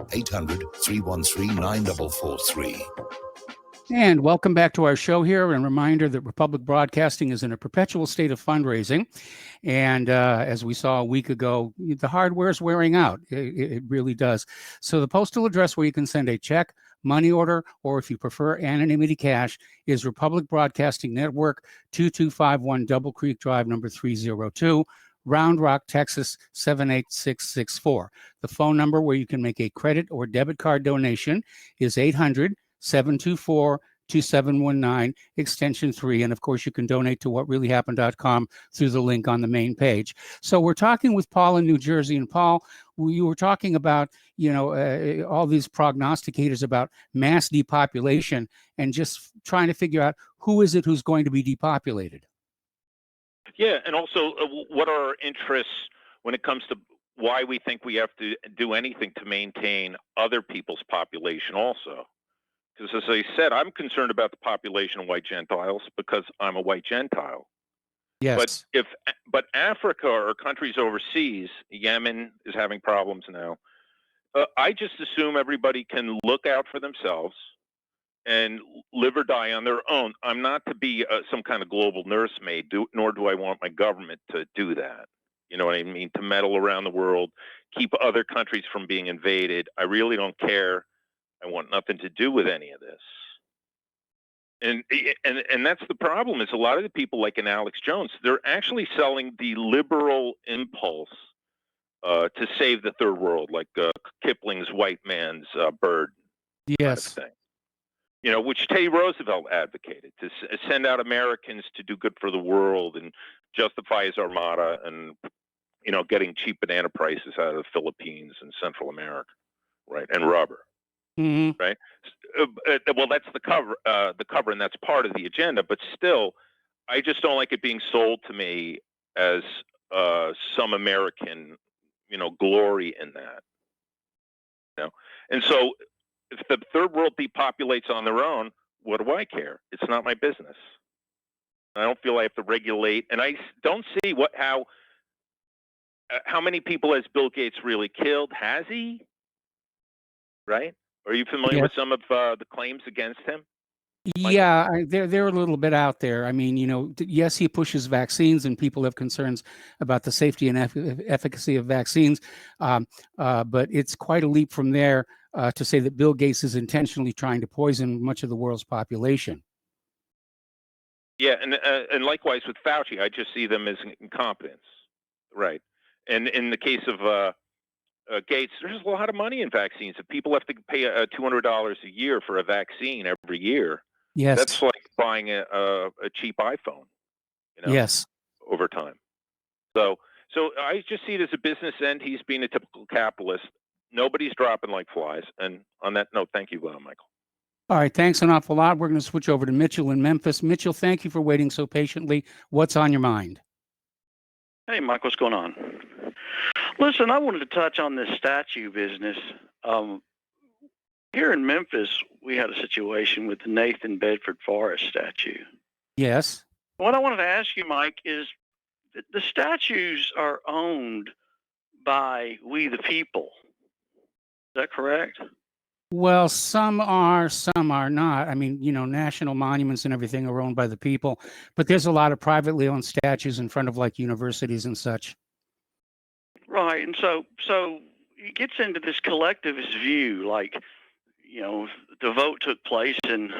Speaker 2: 800-313-9443.
Speaker 3: And welcome back to our show here. And reminder that Republic Broadcasting is in a perpetual state of fundraising. And as we saw a week ago, the hardware is wearing out. It really does. So the postal address where you can send a check, money order, or if you prefer anonymity cash, is Republic Broadcasting Network, 2251 Double Creek Drive, number 302, Round Rock, Texas, 78664. The phone number where you can make a credit or debit card donation is 800-724-2719, extension 3. And of course, you can donate to whatreallyhappened.com through the link on the main page. So we're talking with Paul in New Jersey. And Paul, you were talking about, all these prognosticators about mass depopulation and just trying to figure out who is it who's going to be depopulated.
Speaker 6: Yeah, and also what are our interests when it comes to why we think we have to do anything to maintain other people's population also. Because as I said, I'm concerned about the population of white Gentiles because I'm a white Gentile.
Speaker 3: Yes.
Speaker 6: But Africa or countries overseas, Yemen is having problems now. I just assume everybody can look out for themselves and live or die on their own. I'm not to be some kind of global nursemaid, nor do I want my government to do that. You know what I mean? To meddle around the world, keep other countries from being invaded. I really don't care. I want nothing to do with any of this. And that's the problem, is a lot of the people like in Alex Jones, they're actually selling the liberal impulse to save the third world, like Kipling's white man's burden.
Speaker 3: Yes.
Speaker 6: Thing. You know, which Teddy Roosevelt advocated, to send out Americans to do good for the world and justify his armada and, you know, getting cheap banana prices out of the Philippines and Central America, right? And rubber, right? Well, that's the cover, and that's part of the agenda. But still, I just don't like it being sold to me as some American, you know, glory in that. You know, and so if the third world depopulates on their own, what do I care? It's not my business. I don't feel I have to regulate, and I don't see how many people has Bill Gates really killed? Has he? Right? Are you familiar with some of the claims against him?
Speaker 3: Yeah, they're a little bit out there. I mean, you know, yes, he pushes vaccines, and people have concerns about the safety and efficacy of vaccines. But it's quite a leap from there to say that Bill Gates is intentionally trying to poison much of the world's population.
Speaker 6: Yeah, and likewise with Fauci, I just see them as incompetence, right? And in the case of Gates, there's a lot of money in vaccines. If people have to pay $200 a year for a vaccine every year,
Speaker 3: yes,
Speaker 6: that's like buying a cheap iPhone, you know,
Speaker 3: yes,
Speaker 6: over time. So I just see it as a business end. He's being a typical capitalist. Nobody's dropping like flies. And on that note, thank you, Michael.
Speaker 3: All right, thanks an awful lot. We're going to switch over to Mitchell in Memphis. Mitchell, thank you for waiting so patiently. What's on your mind?
Speaker 8: Hey, Mike, what's going on? Listen, I wanted to touch on this statue business. Here in Memphis, we had a situation with the Nathan Bedford Forrest statue.
Speaker 3: Yes.
Speaker 8: What I wanted to ask you, Mike, is that the statues are owned by we the people. Is that correct?
Speaker 3: Well, some are not. I mean, you know, national monuments and everything are owned by the people, but there's a lot of privately owned statues in front of like universities and such.
Speaker 8: Right. And so it gets into this collectivist view, like, you know, the vote took place and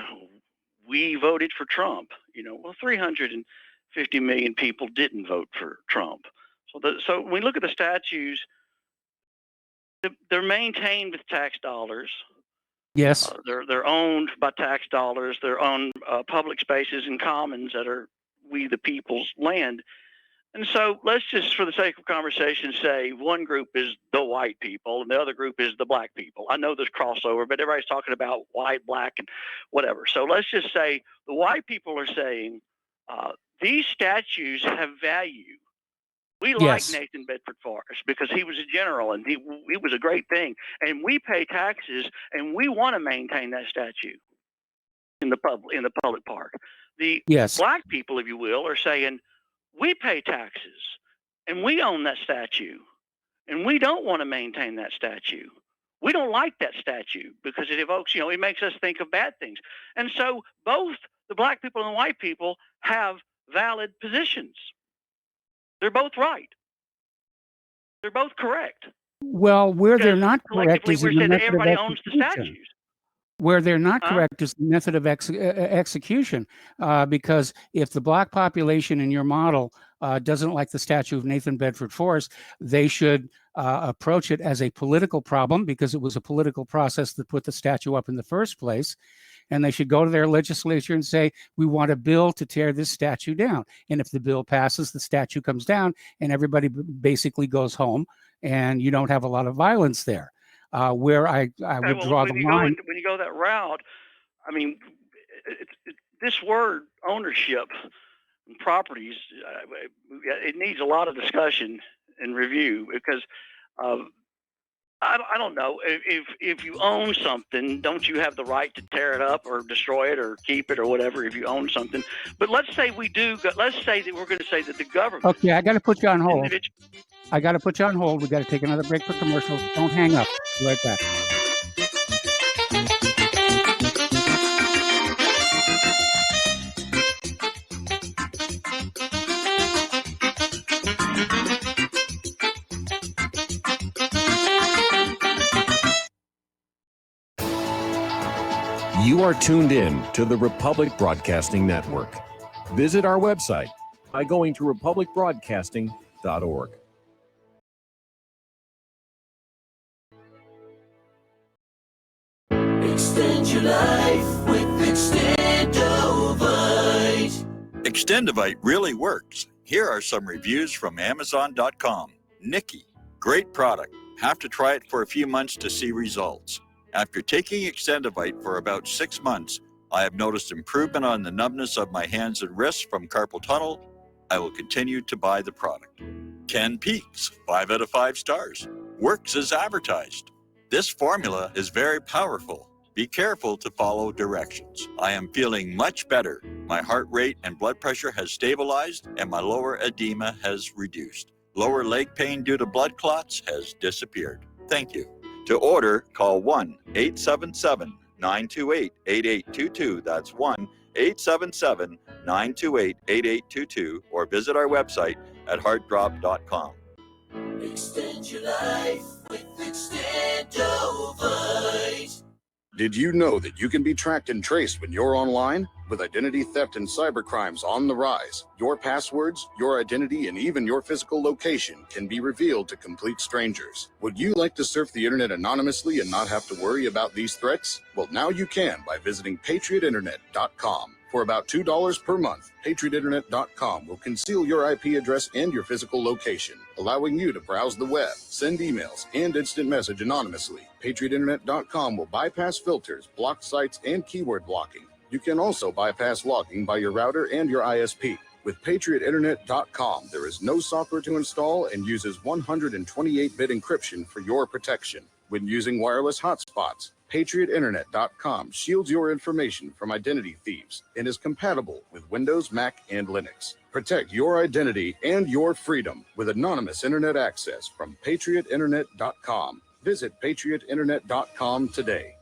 Speaker 8: we voted for Trump. You know, well, 350 million people didn't vote for Trump. So when we look at the statues, they're maintained with tax dollars.
Speaker 3: Yes.
Speaker 8: They're owned by tax dollars. They're on public spaces and commons that are we the people's land. And so let's just, for the sake of conversation, say one group is the white people and the other group is the black people. I know there's crossover, but everybody's talking about white, black, and whatever. So let's just say the white people are saying these statues have value. We like Nathan Bedford Forrest because he was a general and he was a great thing. And we pay taxes and we want to maintain that statue in the public park. The black people, if you will, are saying we pay taxes and we own that statue and we don't want to maintain that statue. We don't like that statue because it evokes, you know, it makes us think of bad things. And so both the black people and the white people have valid positions. They're both right. They're both correct.
Speaker 3: Well, where they're not correct is in the method of
Speaker 8: everybody owns the
Speaker 3: execution.
Speaker 8: statues.
Speaker 3: Where they're not correct is the method of execution, because if the black population in your model doesn't like the statue of Nathan Bedford Forrest, they should approach it as a political problem because it was a political process that put the statue up in the first place. And they should go to their legislature and say, we want a bill to tear this statue down. And if the bill passes, the statue comes down and everybody basically goes home and you don't have a lot of violence there. Where I would draw the line.
Speaker 8: When you go that route, I mean, this word ownership and properties, it needs a lot of discussion and review because I don't know if you own something, don't you have the right to tear it up or destroy it or keep it or whatever if you own something? But let's say we do. Let's say that we're going to say that the government.
Speaker 3: Okay, I got to put you on hold. I got to put you on hold. We got to take another break for commercials. Don't hang up. Be right back.
Speaker 9: You are tuned in to the Republic Broadcasting Network. Visit our website by going to republicbroadcasting.org.
Speaker 11: Extend your life with Extendovite.
Speaker 12: Extendovite really works. Here are some reviews from Amazon.com. Nikki, great product. Have to try it for a few months to see results. After taking Extendovite for about 6 months, I have noticed improvement on the numbness of my hands and wrists from carpal tunnel. I will continue to buy the product. Ken Peaks, 5 out of 5 stars. Works as advertised. This formula is very powerful. Be careful to follow directions. I am feeling much better. My heart rate and blood pressure has stabilized and my lower edema has reduced. Lower leg pain due to blood clots has disappeared. Thank you. To order, call 1-877-928-8822. That's 1-877-928-8822 or visit our website at heartdrop.com.
Speaker 11: Extend your life with Extendovite.
Speaker 13: Did you know that you can be tracked and traced when you're online? With identity theft and cybercrimes on the rise, your passwords, your identity, and even your physical location can be revealed to complete strangers. Would you like to surf the internet anonymously and not have to worry about these threats? Well, now you can by visiting patriotinternet.com. For about $2 per month, patriotinternet.com will conceal your IP address and your physical location, allowing you to browse the web, send emails, and instant message anonymously. patriotinternet.com will bypass filters, block sites, and keyword blocking. You can also bypass logging by your router and your ISP. With patriotinternet.com, there is no software to install and uses 128-bit encryption for your protection. When using wireless hotspots, patriotinternet.com shields your information from identity thieves and is compatible with Windows, Mac, and Linux. Protect your identity and your freedom with anonymous internet access from patriotinternet.com. Visit patriotinternet.com today.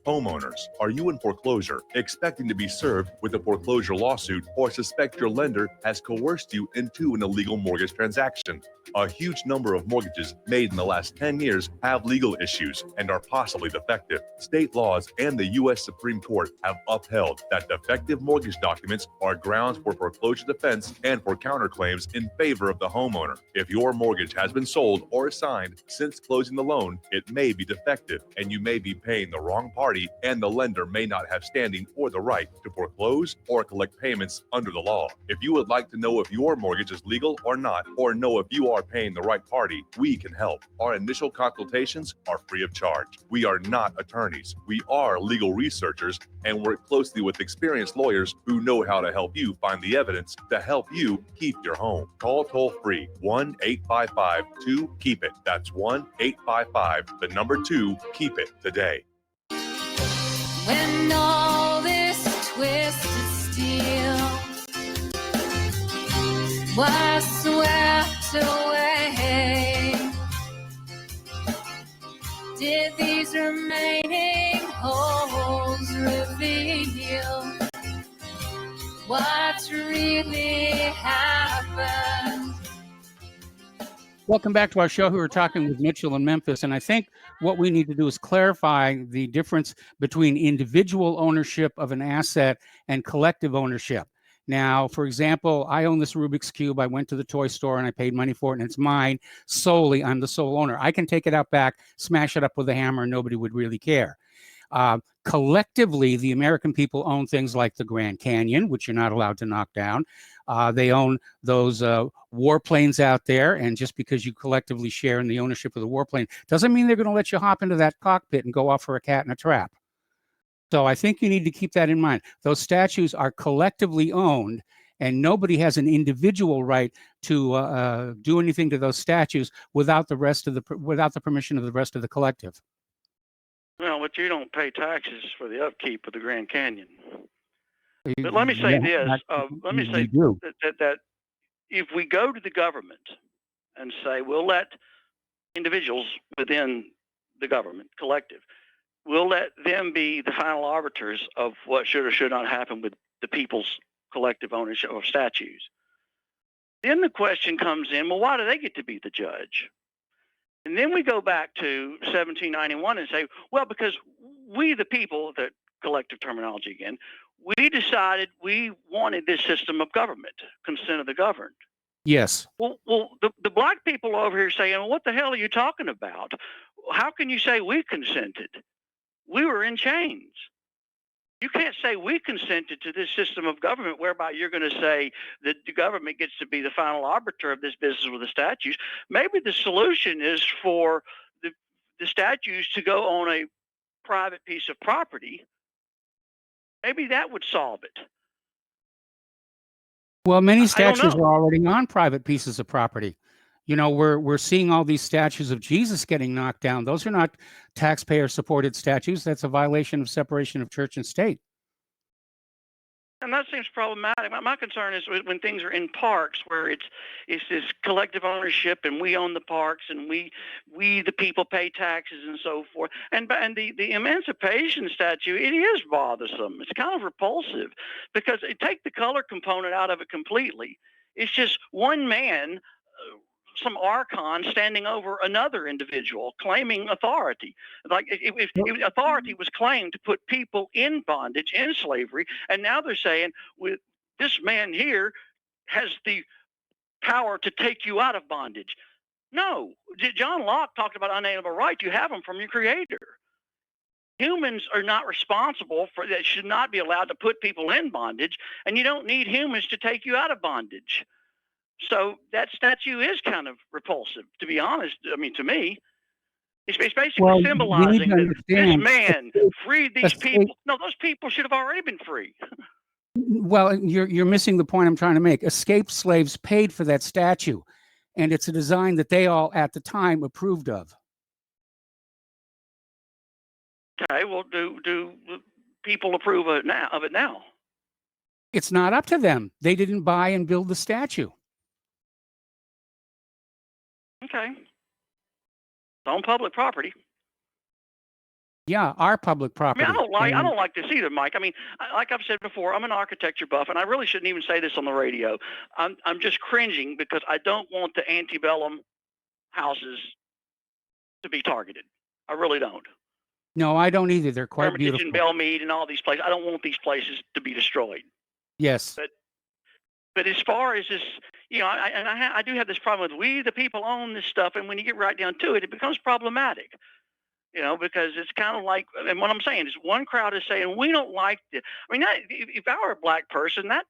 Speaker 14: Homeowners, are you in foreclosure, expecting to be served with a foreclosure lawsuit, or suspect your lender has coerced you into an illegal mortgage transaction? A huge number of mortgages made in the last 10 years have legal issues and are possibly defective. State laws and the U.S. Supreme Court have upheld that defective mortgage documents are grounds for foreclosure defense and for counterclaims in favor of the homeowner. If your mortgage has been sold or assigned since closing the loan, it may be defective and you may be paying the wrong party, and the lender may not have standing or the right to foreclose or collect payments under the law. If you would like to know if your mortgage is legal or not, or know if you are paying the right party, we can help. Our initial consultations are free of charge. We are not attorneys. We are legal researchers and work closely with experienced lawyers who know how to help you find the evidence to help you keep your home. Call toll free 1-855-2-KEEP-IT. That's 1-855-2-KEEP-IT today.
Speaker 24: When all this twisted steel was swept away, did these remaining holes reveal what really happened?
Speaker 3: Welcome back to our show. We're talking with Mitchell in Memphis, and I think what we need to do is clarify the difference between individual ownership of an asset and collective ownership. Now, for example, I own this Rubik's Cube. I went to the toy store and I paid money for it, and it's mine solely. I'm the sole owner. I can take it out back, smash it up with a hammer, and nobody would really care. Collectively, the American people own things like the Grand Canyon, which you're not allowed to knock down. They own those warplanes out there, and just because you collectively share in the ownership of the warplane doesn't mean they're going to let you hop into that cockpit and go off for a cat in a trap. So I think you need to keep that in mind. Those statues are collectively owned, and nobody has an individual right to do anything to those statues without the permission of the rest of the collective.
Speaker 8: Well, but you don't pay taxes for the upkeep of the Grand Canyon. But let me say this. Let me say that if we go to the government and say we'll let individuals within the government, collective, we'll let them be the final arbiters of what should or should not happen with the people's collective ownership of statues. Then the question comes in, well, why do they get to be the judge? And then we go back to 1791 and say, well, because we, the people, the collective terminology again, we decided we wanted this system of government, consent of the governed.
Speaker 3: Yes.
Speaker 8: Well, the black people over here saying, well, what the hell are you talking about? How can you say we consented? we were in chains. You can't say we consented to this system of government whereby you're going to say that the government gets to be the final arbiter of this business with the statues. Maybe the solution is for the statues to go on a private piece of property. Maybe that would solve it.
Speaker 3: Well, many
Speaker 8: I don't
Speaker 3: statues
Speaker 8: know.
Speaker 3: are already on private pieces of property. You know, we're seeing all these statues of Jesus getting knocked down. Those are not taxpayer-supported statues. That's a violation of separation of church and state.
Speaker 8: And that seems problematic. My concern is when things are in parks where it's this collective ownership and we own the parks and we the people pay taxes and so forth. And the Emancipation statue, it is bothersome. It's kind of repulsive because take the color component out of it completely. It's just one man, some archon standing over another individual claiming authority. Like if authority was claimed to put people in bondage, in slavery, and now they're saying with this man here has the power to take you out of bondage. No, John Locke talked about unalienable rights. You have them from your creator. Humans are not responsible for that, should not be allowed to put people in bondage, and you don't need humans to take you out of bondage. So that statue is kind of repulsive, to be honest. I mean, to me, it's basically symbolizing that this man freed these people. No, those people should have already been free.
Speaker 3: Well, you're missing the point I'm trying to make. Escaped slaves paid for that statue, and it's a design that they all at the time approved of.
Speaker 8: Okay, well, do people approve of it now?
Speaker 3: It's not up to them. They didn't buy and build the statue.
Speaker 8: Okay. It's on public property.
Speaker 3: Yeah, our public property.
Speaker 8: I mean, I don't like this either, Mike. I mean, like I've said before, I'm an architecture buff, and I really shouldn't even say this on the radio. I'm just cringing because I don't want the antebellum houses to be targeted. I really don't.
Speaker 3: No, I don't either. They're quite
Speaker 8: Hermitage
Speaker 3: beautiful.
Speaker 8: and Belmead and all these places. I don't want these places to be destroyed.
Speaker 3: Yes.
Speaker 8: But as far as this, you know, I do have this problem with we the people own this stuff, and when you get right down to it, it becomes problematic. You know, because it's kind of like, and what I'm saying is, one crowd is saying we don't like this. I mean, if I were a black person, that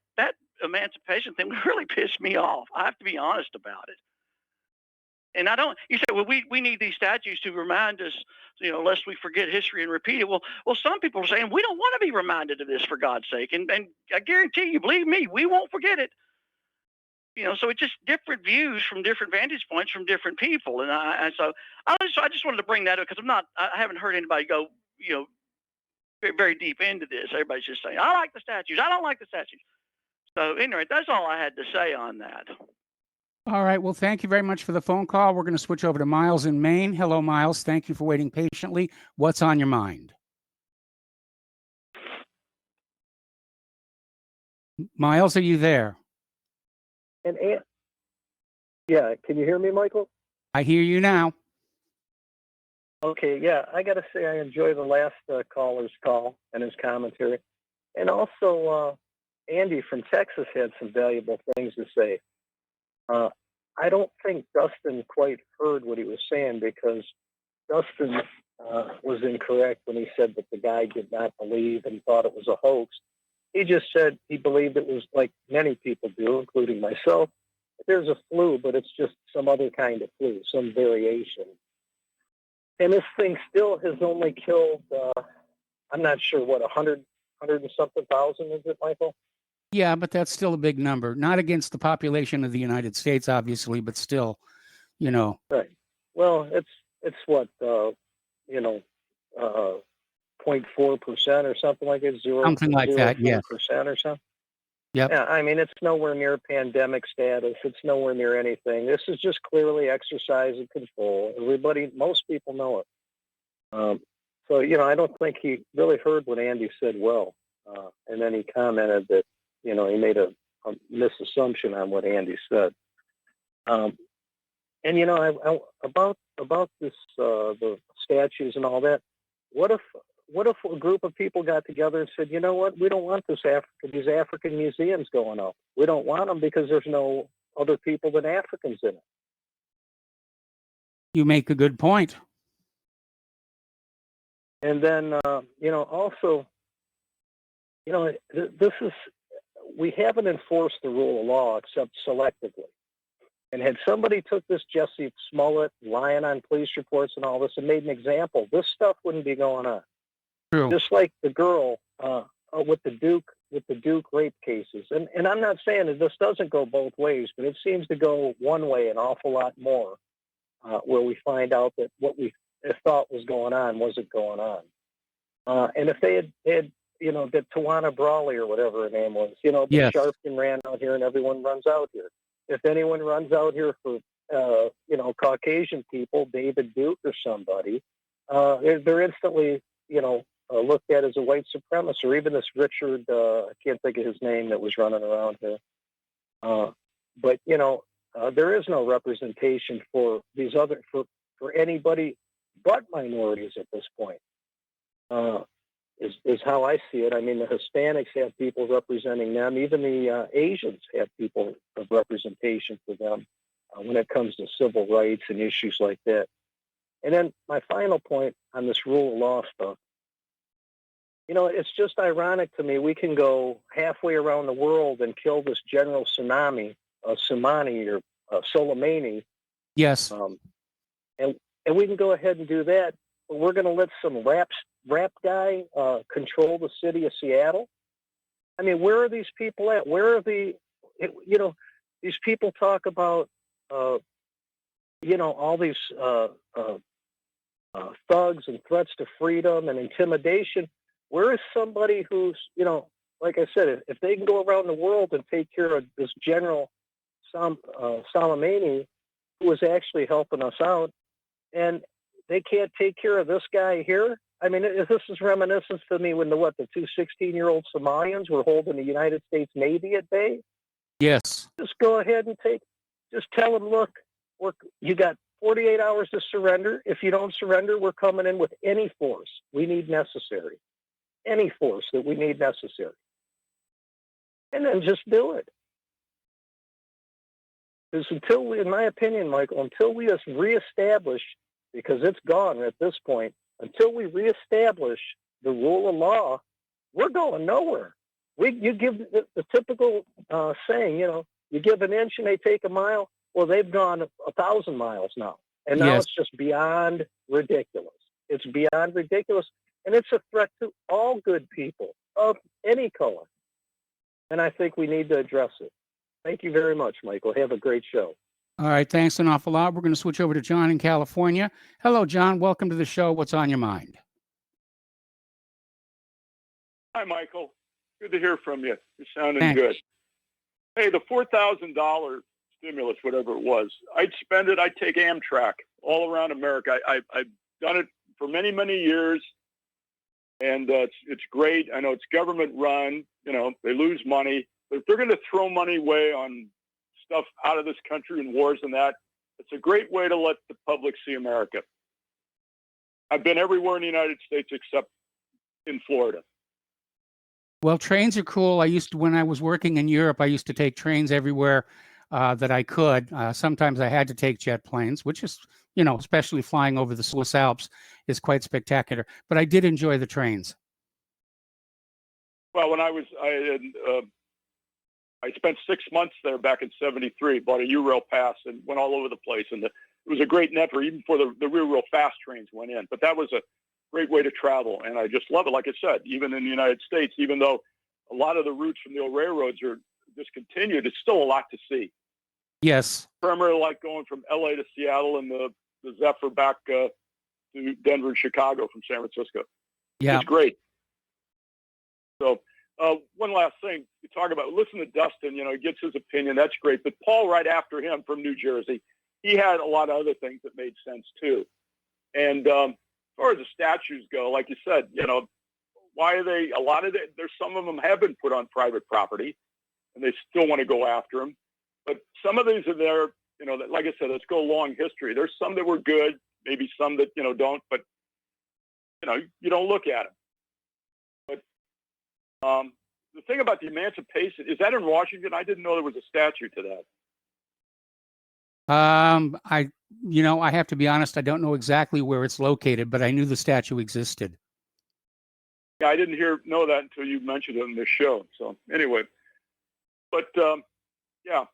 Speaker 8: emancipation thing would really piss me off. I have to be honest about it. And I don't. You say, well, we need these statues to remind us, you know, lest we forget history and repeat it. Well, some people are saying we don't want to be reminded of this, for God's sake. And I guarantee you, believe me, we won't forget it. You know, so it's just different views from different vantage points from different people. And I just wanted to bring that up because I haven't heard anybody go, you know, very, very deep into this. Everybody's just saying, I like the statues. I don't like the statues. So anyway, that's all I had to say on that.
Speaker 3: All right. Well, thank you very much for the phone call. We're going to switch over to Miles in Maine. Hello, Miles. Thank you for waiting patiently. What's on your mind? Miles, are you there?
Speaker 15: Yeah, can you hear me, Michael?
Speaker 3: I hear you now.
Speaker 15: Okay, yeah, I got to say I enjoy the last caller's call and his commentary. And also, Andy from Texas had some valuable things to say. I don't think Dustin quite heard what he was saying because Dustin was incorrect when he said that the guy did not believe and thought it was a hoax. He just said he believed it was like many people do, including myself. There's a flu, but it's just some other kind of flu, some variation. And this thing still has only killed, I'm not sure, what, 100 and something thousand, is it, Michael?
Speaker 3: Yeah, but that's still a big number. Not against the population of the United States, obviously, but still, you know.
Speaker 15: Right. Well, it's what, 0.4% or something like it,
Speaker 3: Something like that, yes.
Speaker 15: percent or something.
Speaker 3: Yep.
Speaker 15: Yeah, I mean, it's nowhere near pandemic status. It's nowhere near anything. This is just clearly exercise and control. Most people know it. So, you know, I don't think he really heard what Andy said well. And then he commented that, you know, he made a misassumption on what Andy said. And, you know, about this, the statues and all that, what if a group of people got together and said, you know what, we don't want these African museums going up. We don't want them because there's no other people than Africans in it.
Speaker 3: You make a good point.
Speaker 15: And then, also, this is, we haven't enforced the rule of law except selectively. And had somebody took this Jesse Smollett lying on police reports and all this and made an example, this stuff wouldn't be going on.
Speaker 3: True.
Speaker 15: Just like the girl with the Duke rape cases. And I'm not saying that this doesn't go both ways, but it seems to go one way an awful lot more, where we find out that what we thought was going on wasn't going on. And if they had that Tawana Brawley or whatever her name was,
Speaker 3: Yes.
Speaker 15: Sharpton ran out here and everyone runs out here. If anyone runs out here for, Caucasian people, David Duke or somebody, they're instantly, looked at as a white supremacist, or even this Richard, I can't think of his name that was running around here. But, there is no representation for these for anybody but minorities at this point, is how I see it. I mean, the Hispanics have people representing them. Even the Asians have people of representation for them when it comes to civil rights and issues like that. And then my final point on this rule of law stuff, it's just ironic to me. We can go halfway around the world and kill this General Soleimani or Soleimani.
Speaker 3: Yes.
Speaker 15: And we can go ahead and do that, but we're going to let some rap guy control the city of Seattle. I mean, where are these people at? Where are these people talk about, all these thugs and threats to freedom and intimidation. Where is somebody who's, like I said, if they can go around the world and take care of this General Soleimani, who was actually helping us out, and they can't take care of this guy here? I mean, this is reminiscent to me when the two 16-year-old Somalians were holding the United States Navy at bay.
Speaker 3: Yes.
Speaker 15: Just go ahead and just tell them, look, you got 48 hours to surrender. If you don't surrender, we're coming in with any force we need necessary. Any force that we need necessary. And then just do it. Because in my opinion, Michael, until we just reestablish, because it's gone at this point, until we reestablish the rule of law, we're going nowhere. You give the typical saying, you give an inch and they take a mile. Well, they've gone 1,000 miles now. And now
Speaker 3: Yes.
Speaker 15: It's just beyond ridiculous. It's beyond ridiculous. And it's a threat to all good people of any color. And I think we need to address it. Thank you very much, Michael. Have a great show.
Speaker 3: All right. Thanks an awful lot. We're going to switch over to John in California. Hello, John. Welcome to the show. What's on your mind?
Speaker 16: Hi, Michael. Good to hear from you. You're sounding
Speaker 3: Thanks.
Speaker 16: good. Hey, the $4,000 stimulus, whatever it was, I'd spend it. I'd take Amtrak all around America. I've done it for many, many years, and it's great. I know it's government run. They lose money. But if they're going to throw money away on stuff out of this country and wars and that, it's a great way to let the public see America. I've been everywhere in the United States except in Florida.
Speaker 3: Well, trains are cool. When I was working in Europe, I used to take trains everywhere that I could. Sometimes I had to take jet planes, which is, especially flying over the Swiss Alps is quite spectacular. But I did enjoy the trains.
Speaker 16: Well, when I spent 6 months there back in '73, bought a U-Rail pass and went all over the place. And it was a great network, even before the real fast trains went in. But that was a great way to travel. And I just love it. Like I said, even in the United States, even though a lot of the routes from the old railroads are discontinued, it's still a lot to see.
Speaker 3: Yes.
Speaker 16: Primarily like going from LA to Seattle and the Zephyr back to Denver and Chicago from San Francisco.
Speaker 3: Yeah.
Speaker 16: It's great. So one last thing you talk about, listen to Dustin, he gets his opinion. That's great. But Paul, right after him from New Jersey, he had a lot of other things that made sense too. And as far as the statues go, like you said, why are they, there's some of them have been put on private property and they still want to go after them. But some of these are there, that, like I said, let's go long history. There's some that were good, maybe some that, don't, but, you don't look at them. But the thing about the Emancipation, is that in Washington? I didn't know there was a statue to that.
Speaker 3: I have to be honest, I don't know exactly where it's located, but I knew the statue existed.
Speaker 16: Yeah, I didn't know that until you mentioned it in the show. So anyway, but yeah,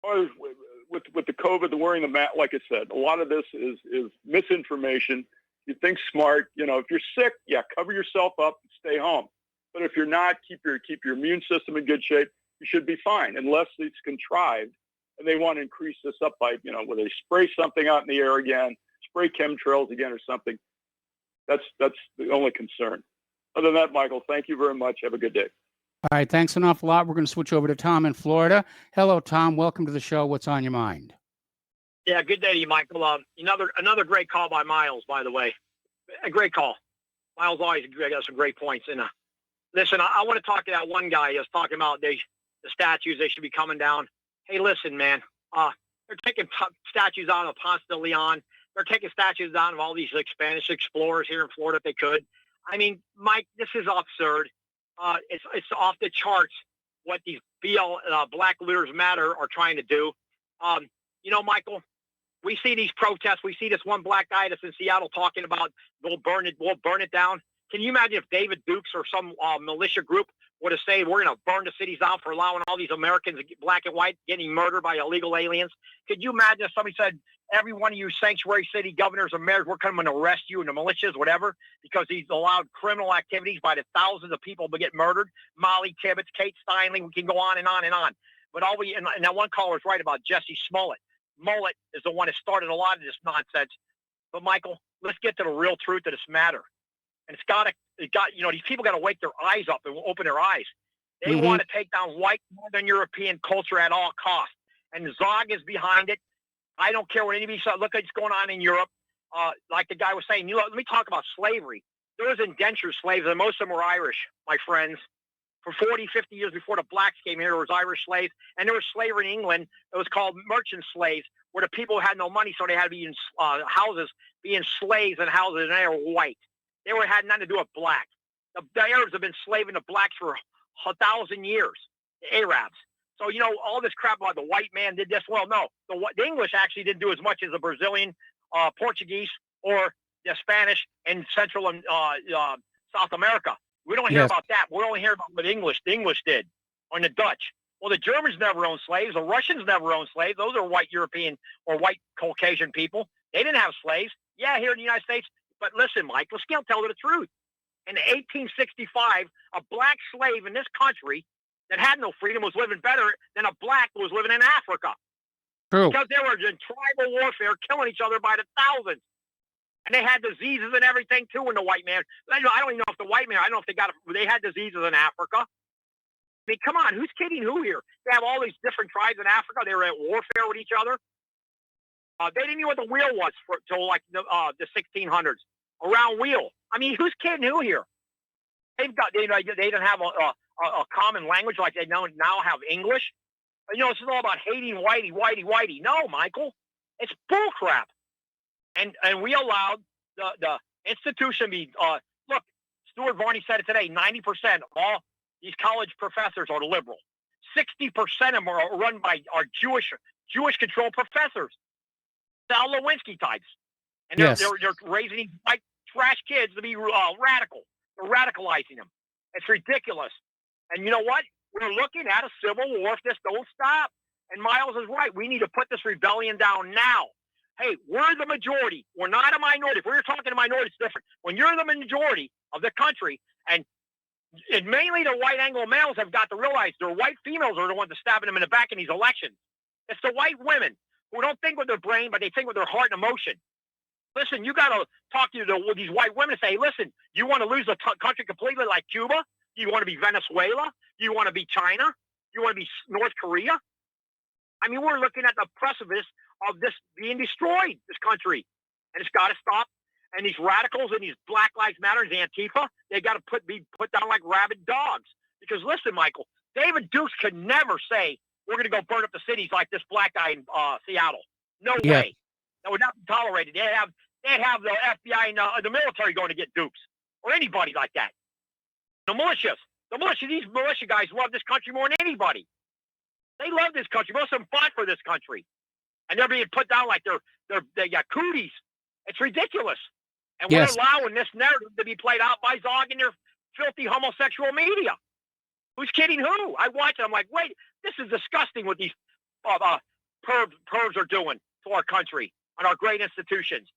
Speaker 16: with the COVID, the wearing the mask, like I said, a lot of this is misinformation. You think smart, if you're sick, yeah, cover yourself up and stay home. But if you're not, keep your immune system in good shape. You should be fine, unless it's contrived and they want to increase this up by, where they spray something out in the air again, spray chemtrails again or something. That's the only concern. Other than that, Michael, thank you very much. Have a good day.
Speaker 3: All right, thanks an awful lot. We're going to switch over to Tom in Florida. Hello, Tom. Welcome to the show. What's on your mind?
Speaker 17: Yeah, good day to you, Michael. Another great call by Miles, by the way. A great call. Miles always got some great points. And listen, I want to talk to that one guy who was talking about the statues. They should be coming down. Hey, listen, man. They're taking statues out of Ponce de Leon. They're taking statues down of all these Spanish explorers here in Florida if they could. I mean, Mike, this is absurd. It's off the charts what these Black Lives Matter are trying to do. Michael, we see these protests. We see this one black guy that's in Seattle talking about we'll burn it down. Can you imagine if David Dukes or some militia group would have said we're going to burn the cities down for allowing all these Americans, black and white, getting murdered by illegal aliens? Could you imagine if somebody said, every one of you sanctuary city governors or mayors, we're coming to arrest you and the militias, whatever, because he's allowed criminal activities by the thousands of people to get murdered? Molly Tibbetts, Kate Steinle, we can go on and on and on. But and that one caller was right about Jesse Smollett. Smollett is the one that started a lot of this nonsense. But Michael, let's get to the real truth of this matter. And these people got to wake their eyes up and open their eyes. They want to take down white Northern European culture at all costs. And Zog is behind it. I don't care what anybody says. Look at what's going on in Europe. Like the guy was saying, let me talk about slavery. There was indentured slaves, and most of them were Irish, my friends. For 40, 50 years before the blacks came here, there was Irish slaves. And there was slavery in England that was called merchant slaves, where the people had no money, so they had to be in houses, being slaves in houses, and they were white. They had nothing to do with black. The Arabs have been slaving the blacks for 1,000 years, the Arabs. So, all this crap about the white man did this. Well, no, the English actually didn't do as much as the Brazilian, Portuguese, or the Spanish in Central and South America. We don't hear about that. We only hear about what the English did, or the Dutch. Well, the Germans never owned slaves. The Russians never owned slaves. Those are white European or white Caucasian people. They didn't have slaves. Yeah, here in the United States. But listen, Mike, let's tell the truth. In 1865, a black slave in this country that had no freedom was living better than a black who was living in Africa.
Speaker 3: True.
Speaker 17: Because they were in tribal warfare, killing each other by the thousands. And they had diseases and everything, too, in the white man. I don't even know if the white man, I don't know if they had diseases in Africa. I mean, come on, who's kidding who here? They have all these different tribes in Africa. They were at warfare with each other. They didn't know what the wheel was until like the 1600s. A round wheel. I mean, who's kidding who here? They didn't have a common language like they now have English. It's all about hating whitey. No, Michael, it's bullcrap. And we allowed the institution to be. Look, Stuart Varney said it today. 90% of all these college professors are liberal. 60% of them are run by Jewish-controlled professors. Sal Lewinsky types. And they're raising these white trash kids to be radical. They're radicalizing them. It's ridiculous. And you know what? We're looking at a civil war if this don't stop. And Miles is right. We need to put this rebellion down now. Hey, we're the majority. We're not a minority. If we're talking to minorities, it's different. When you're the majority of the country, and mainly the white Anglo males have got to realize their white females are the ones that stabbing them in the back in these elections. It's the white women who don't think with their brain, but they think with their heart and emotion. Listen, you got to talk to these white women and say, listen, you want to lose the country completely like Cuba? You want to be Venezuela? You want to be China? You want to be North Korea? I mean, we're looking at the precipice of this being destroyed, this country. And it's got to stop. And these radicals and these Black Lives Matter and Antifa, they got to be put down like rabid dogs. Because listen, Michael, David Dukes could never say, we're going to go burn up the cities like this black guy in Seattle. No way. That would not be tolerated. They'd have the FBI and the military going to get Dukes or anybody like that. The militias, these militia guys love this country more than anybody. They love this country. Most of them fought for this country. And they're being put down like they got cooties. It's ridiculous. And
Speaker 3: Yes.
Speaker 17: we're allowing this narrative to be played out by Zog and their filthy homosexual media. Who's kidding who? I watch it. I'm like, wait, this is disgusting what these pervs are doing to our country and our great institutions.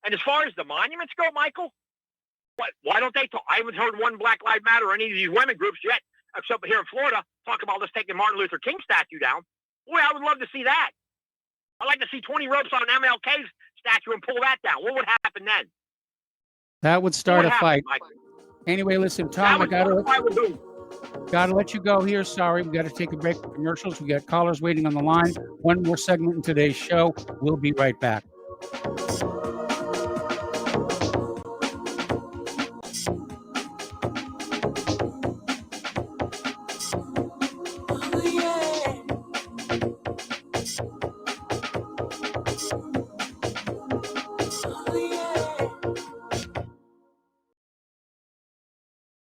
Speaker 17: And as far as the monuments go, Michael, why don't they talk? I haven't heard one Black Lives Matter or any of these women groups yet, except here in Florida, talk about us taking Martin Luther King statue down. Boy, I would love to see that. I'd like to see 20 ropes on MLK's statue and pull that down. What would happen then?
Speaker 3: That would start a
Speaker 17: What
Speaker 3: fight.
Speaker 17: happened, Michael?
Speaker 3: Anyway, listen,
Speaker 17: That
Speaker 3: Tom, I
Speaker 17: would
Speaker 3: got
Speaker 17: start a
Speaker 3: to
Speaker 17: fight with who?
Speaker 3: let you go here. Sorry, we got to take a break for commercials. We got callers waiting on the line. One more segment in today's show. We'll be right back.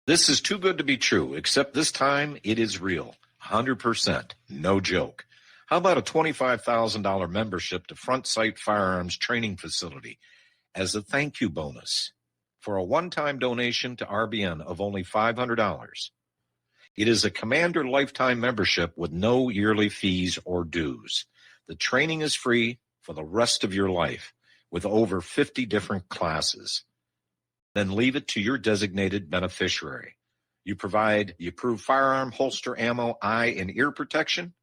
Speaker 1: This is too good to be true, except this time it is real. 100%. No joke. How about a $25,000 membership to Front Sight Firearms Training Facility as a thank you bonus for a one-time donation to RBN of only $500? It is a Commander lifetime membership with no yearly fees or dues. The training is free for the rest of your life with over 50 different classes. Then leave it to your designated beneficiary. You provide the approved firearm, holster, ammo, eye, and ear protection.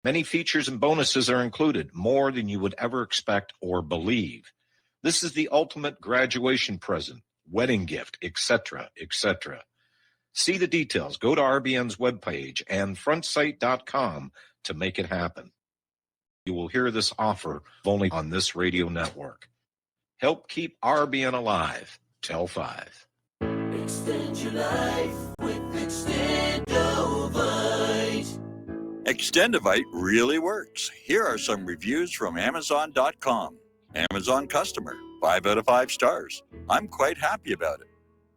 Speaker 1: Many features and bonuses are included, more than you would ever expect or believe. This is the ultimate graduation present, wedding gift, etc., etc. See the details. Go to RBN's webpage and frontsight.com to make it happen. You will hear this offer only on this radio network. Help keep RBN alive. Tell 5.
Speaker 11: Extend your life with Extendovite.
Speaker 12: Extendovite really works. Here are some reviews from Amazon.com. Amazon customer, 5 out of 5 stars. I'm quite happy about it.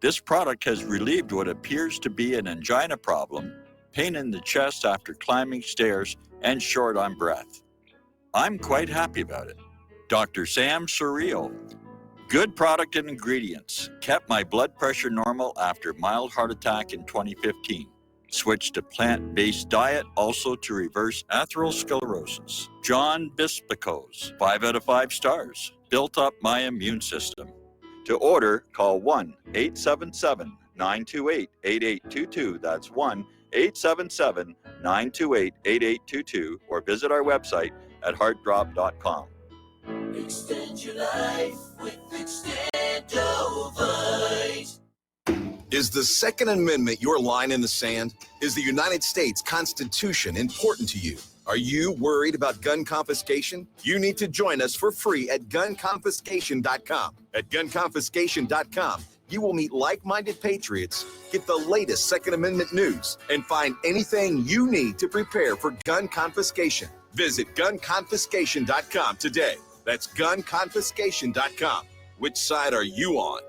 Speaker 12: This product has relieved what appears to be an angina problem, pain in the chest after climbing stairs, and short on breath. I'm quite happy about it. Dr. Sam Surreal. Good product and ingredients. Kept my blood pressure normal after mild heart attack in 2015. Switched to plant-based diet also to reverse atherosclerosis. John Bispicos, 5 out of 5 stars. Built up my immune system. To order, call 1-877-928-8822. That's 1-877-928-8822 or visit our website at heartdrop.com.
Speaker 11: Extend your life with Extendovite.
Speaker 18: Is the Second Amendment your line in the sand? Is the United States Constitution important to you? Are you worried about gun confiscation? You need to join us for free at gunconfiscation.com. At gunconfiscation.com, you will meet like-minded patriots, get the latest Second Amendment news, and find anything you need to prepare for gun confiscation. Visit gunconfiscation.com today. That's gunconfiscation.com. Which side are you on?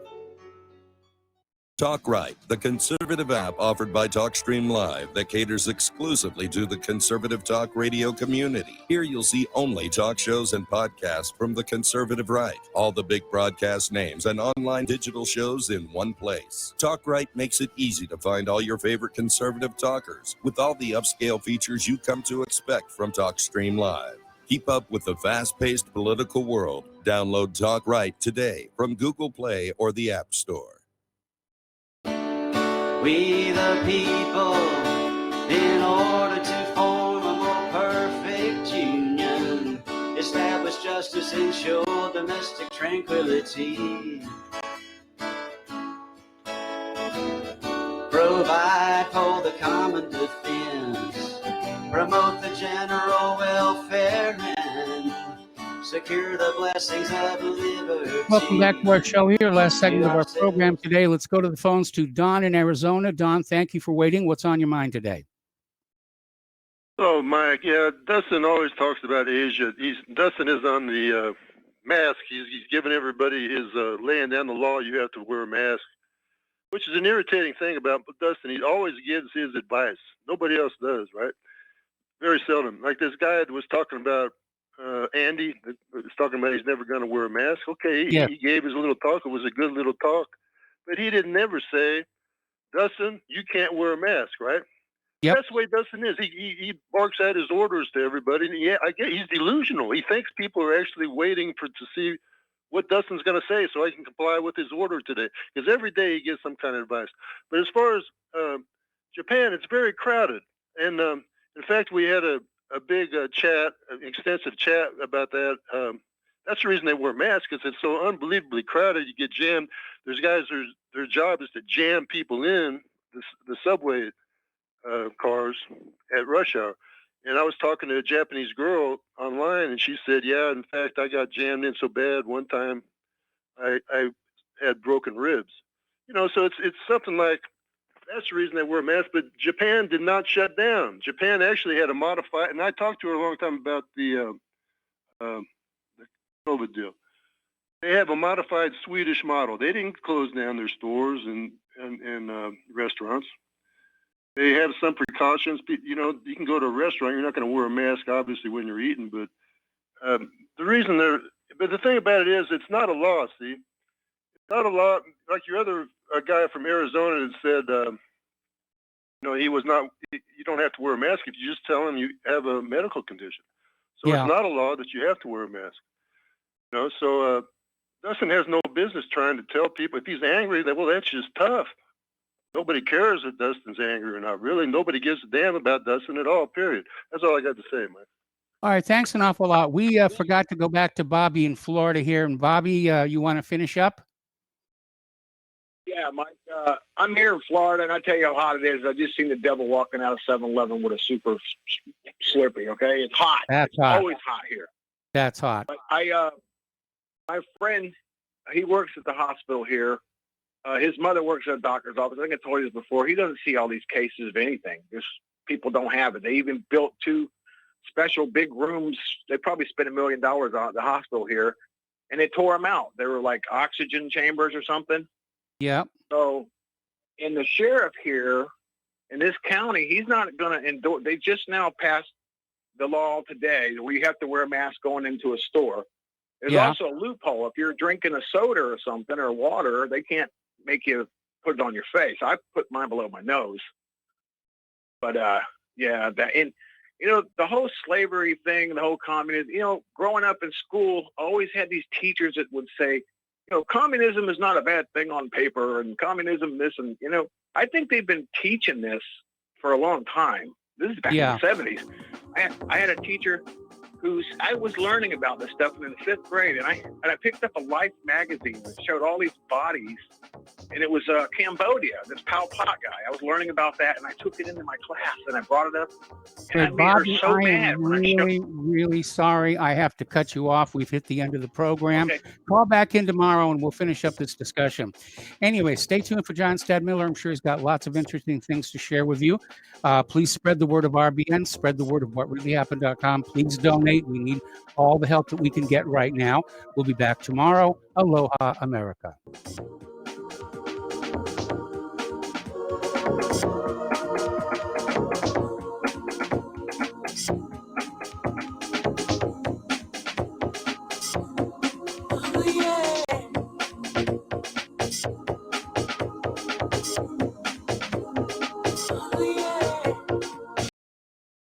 Speaker 19: Talk Right, the conservative app offered by TalkStream Live that caters exclusively to the conservative talk radio community. Here you'll see only talk shows and podcasts from the conservative right, all the big broadcast names and online digital shows in one place. Talk Right makes it easy to find all your favorite conservative talkers with all the upscale features you come to expect from TalkStream Live. Keep up with the fast-paced political world. Download Talk Right today from Google Play or the App Store.
Speaker 20: We the people, in order to form a more perfect union, establish justice, ensure domestic tranquility, provide for the common defense, promote the general welfare, and secure the blessings of liberty.
Speaker 3: Welcome back to our show here. Last segment of our program today. Let's go to the phones to Don in Arizona. Don, thank you for waiting. What's on your mind today?
Speaker 25: Oh, Mike, yeah, Dustin always talks about Asia. Dustin is on the mask. He's giving everybody his laying down the law. You have to wear a mask, which is an irritating thing about Dustin. He always gives his advice. Nobody else does, right? Very seldom. Like this guy was talking about Andy was talking about he's never going to wear a mask. Okay,
Speaker 3: Yeah.
Speaker 25: he gave his little talk. It was a good little talk, but he didn't never say, Dustin, you can't wear a mask, right?
Speaker 3: Yep.
Speaker 25: That's the way Dustin is. He barks out his orders to everybody. And yeah, I get he's delusional. He thinks people are actually waiting to see what Dustin's going to say so I can comply with his order today. Because every day he gets some kind of advice. But as far as Japan, it's very crowded. And in fact, we had a big chat, an extensive chat about that. That's the reason they wear masks, because it's so unbelievably crowded. You get jammed. There's guys, their job is to jam people in the subway cars at rush hour. And I was talking to a Japanese girl online, and she said, yeah, in fact, I got jammed in so bad one time I had broken ribs. You know, so it's something like, that's the reason they wear masks. But Japan did not shut down. Japan actually had a modified, and I talked to her a long time about the COVID deal. They have a modified Swedish model. They didn't close down their stores and restaurants. They have some precautions. You know, you can go to a restaurant. You're not going to wear a mask, obviously, when you're eating. But but the thing about it is, it's not a law. See, it's not a law. Like your other guy from Arizona that said, you know, he was not. You don't have to wear a mask if you just tell him you have a medical condition. So
Speaker 3: Yeah.
Speaker 25: it's not a law that you have to wear a mask. You know, so Dustin has no business trying to tell people if he's angry that, well, that's just tough. Nobody cares if Dustin's angry or not. Really, nobody gives a damn about Dustin at all, period. That's all I got to say, Mike.
Speaker 3: All right, thanks an awful lot. We forgot to go back to Bobby in Florida here. And Bobby, you want to finish up?
Speaker 4: Yeah, Mike. I'm here in Florida, and I tell you how hot it is. I just seen the devil walking out of 7-Eleven with a super Slurpee. Okay, it's hot.
Speaker 3: That's
Speaker 4: It's
Speaker 3: hot.
Speaker 4: always hot here.
Speaker 3: That's hot.
Speaker 4: But my friend, he works at the hospital here. His mother works at a doctor's office. I think I told you this before. He doesn't see all these cases of anything. Just people don't have it. They even built 2 special big rooms. They probably spent $1 million on at the hospital here, and they tore them out. They were like oxygen chambers or something.
Speaker 3: Yeah.
Speaker 4: So, and the sheriff here in this county, he's not going to endorse. They just now passed the law today where you have to wear a mask going into a store. There's
Speaker 3: Yeah.
Speaker 4: also a loophole. If you're drinking a soda or something or water, they can't make you put it on your face. I put mine below my nose. But yeah, and you know, the whole slavery thing, the whole communism, you know, growing up in school, I always had these teachers that would say, you know, communism is not a bad thing on paper, and communism this, and you know, I think they've been teaching this for a long time. This is back in the 70s. I had a teacher I was learning about this stuff in the 5th grade, and I picked up a Life magazine that showed all these bodies, and it was Cambodia, this Pol Pot guy. I was learning about that, and I took it into my class, and I brought it up, and I
Speaker 3: But
Speaker 4: made her
Speaker 3: Bobby,
Speaker 4: so
Speaker 3: I
Speaker 4: mad
Speaker 3: am
Speaker 4: when I
Speaker 3: really,
Speaker 4: showed.
Speaker 3: really sorry. I have to cut you off. We've hit the end of the program.
Speaker 4: Okay.
Speaker 3: Call back in tomorrow and we'll finish up this discussion. Anyway, stay tuned for John Stadmiller. I'm sure he's got lots of interesting things to share with you. Please spread the word of RBN, spread the word of whatreallyhappened.com. Please donate. We need all the help that we can get right now. We'll be back tomorrow. Aloha, America.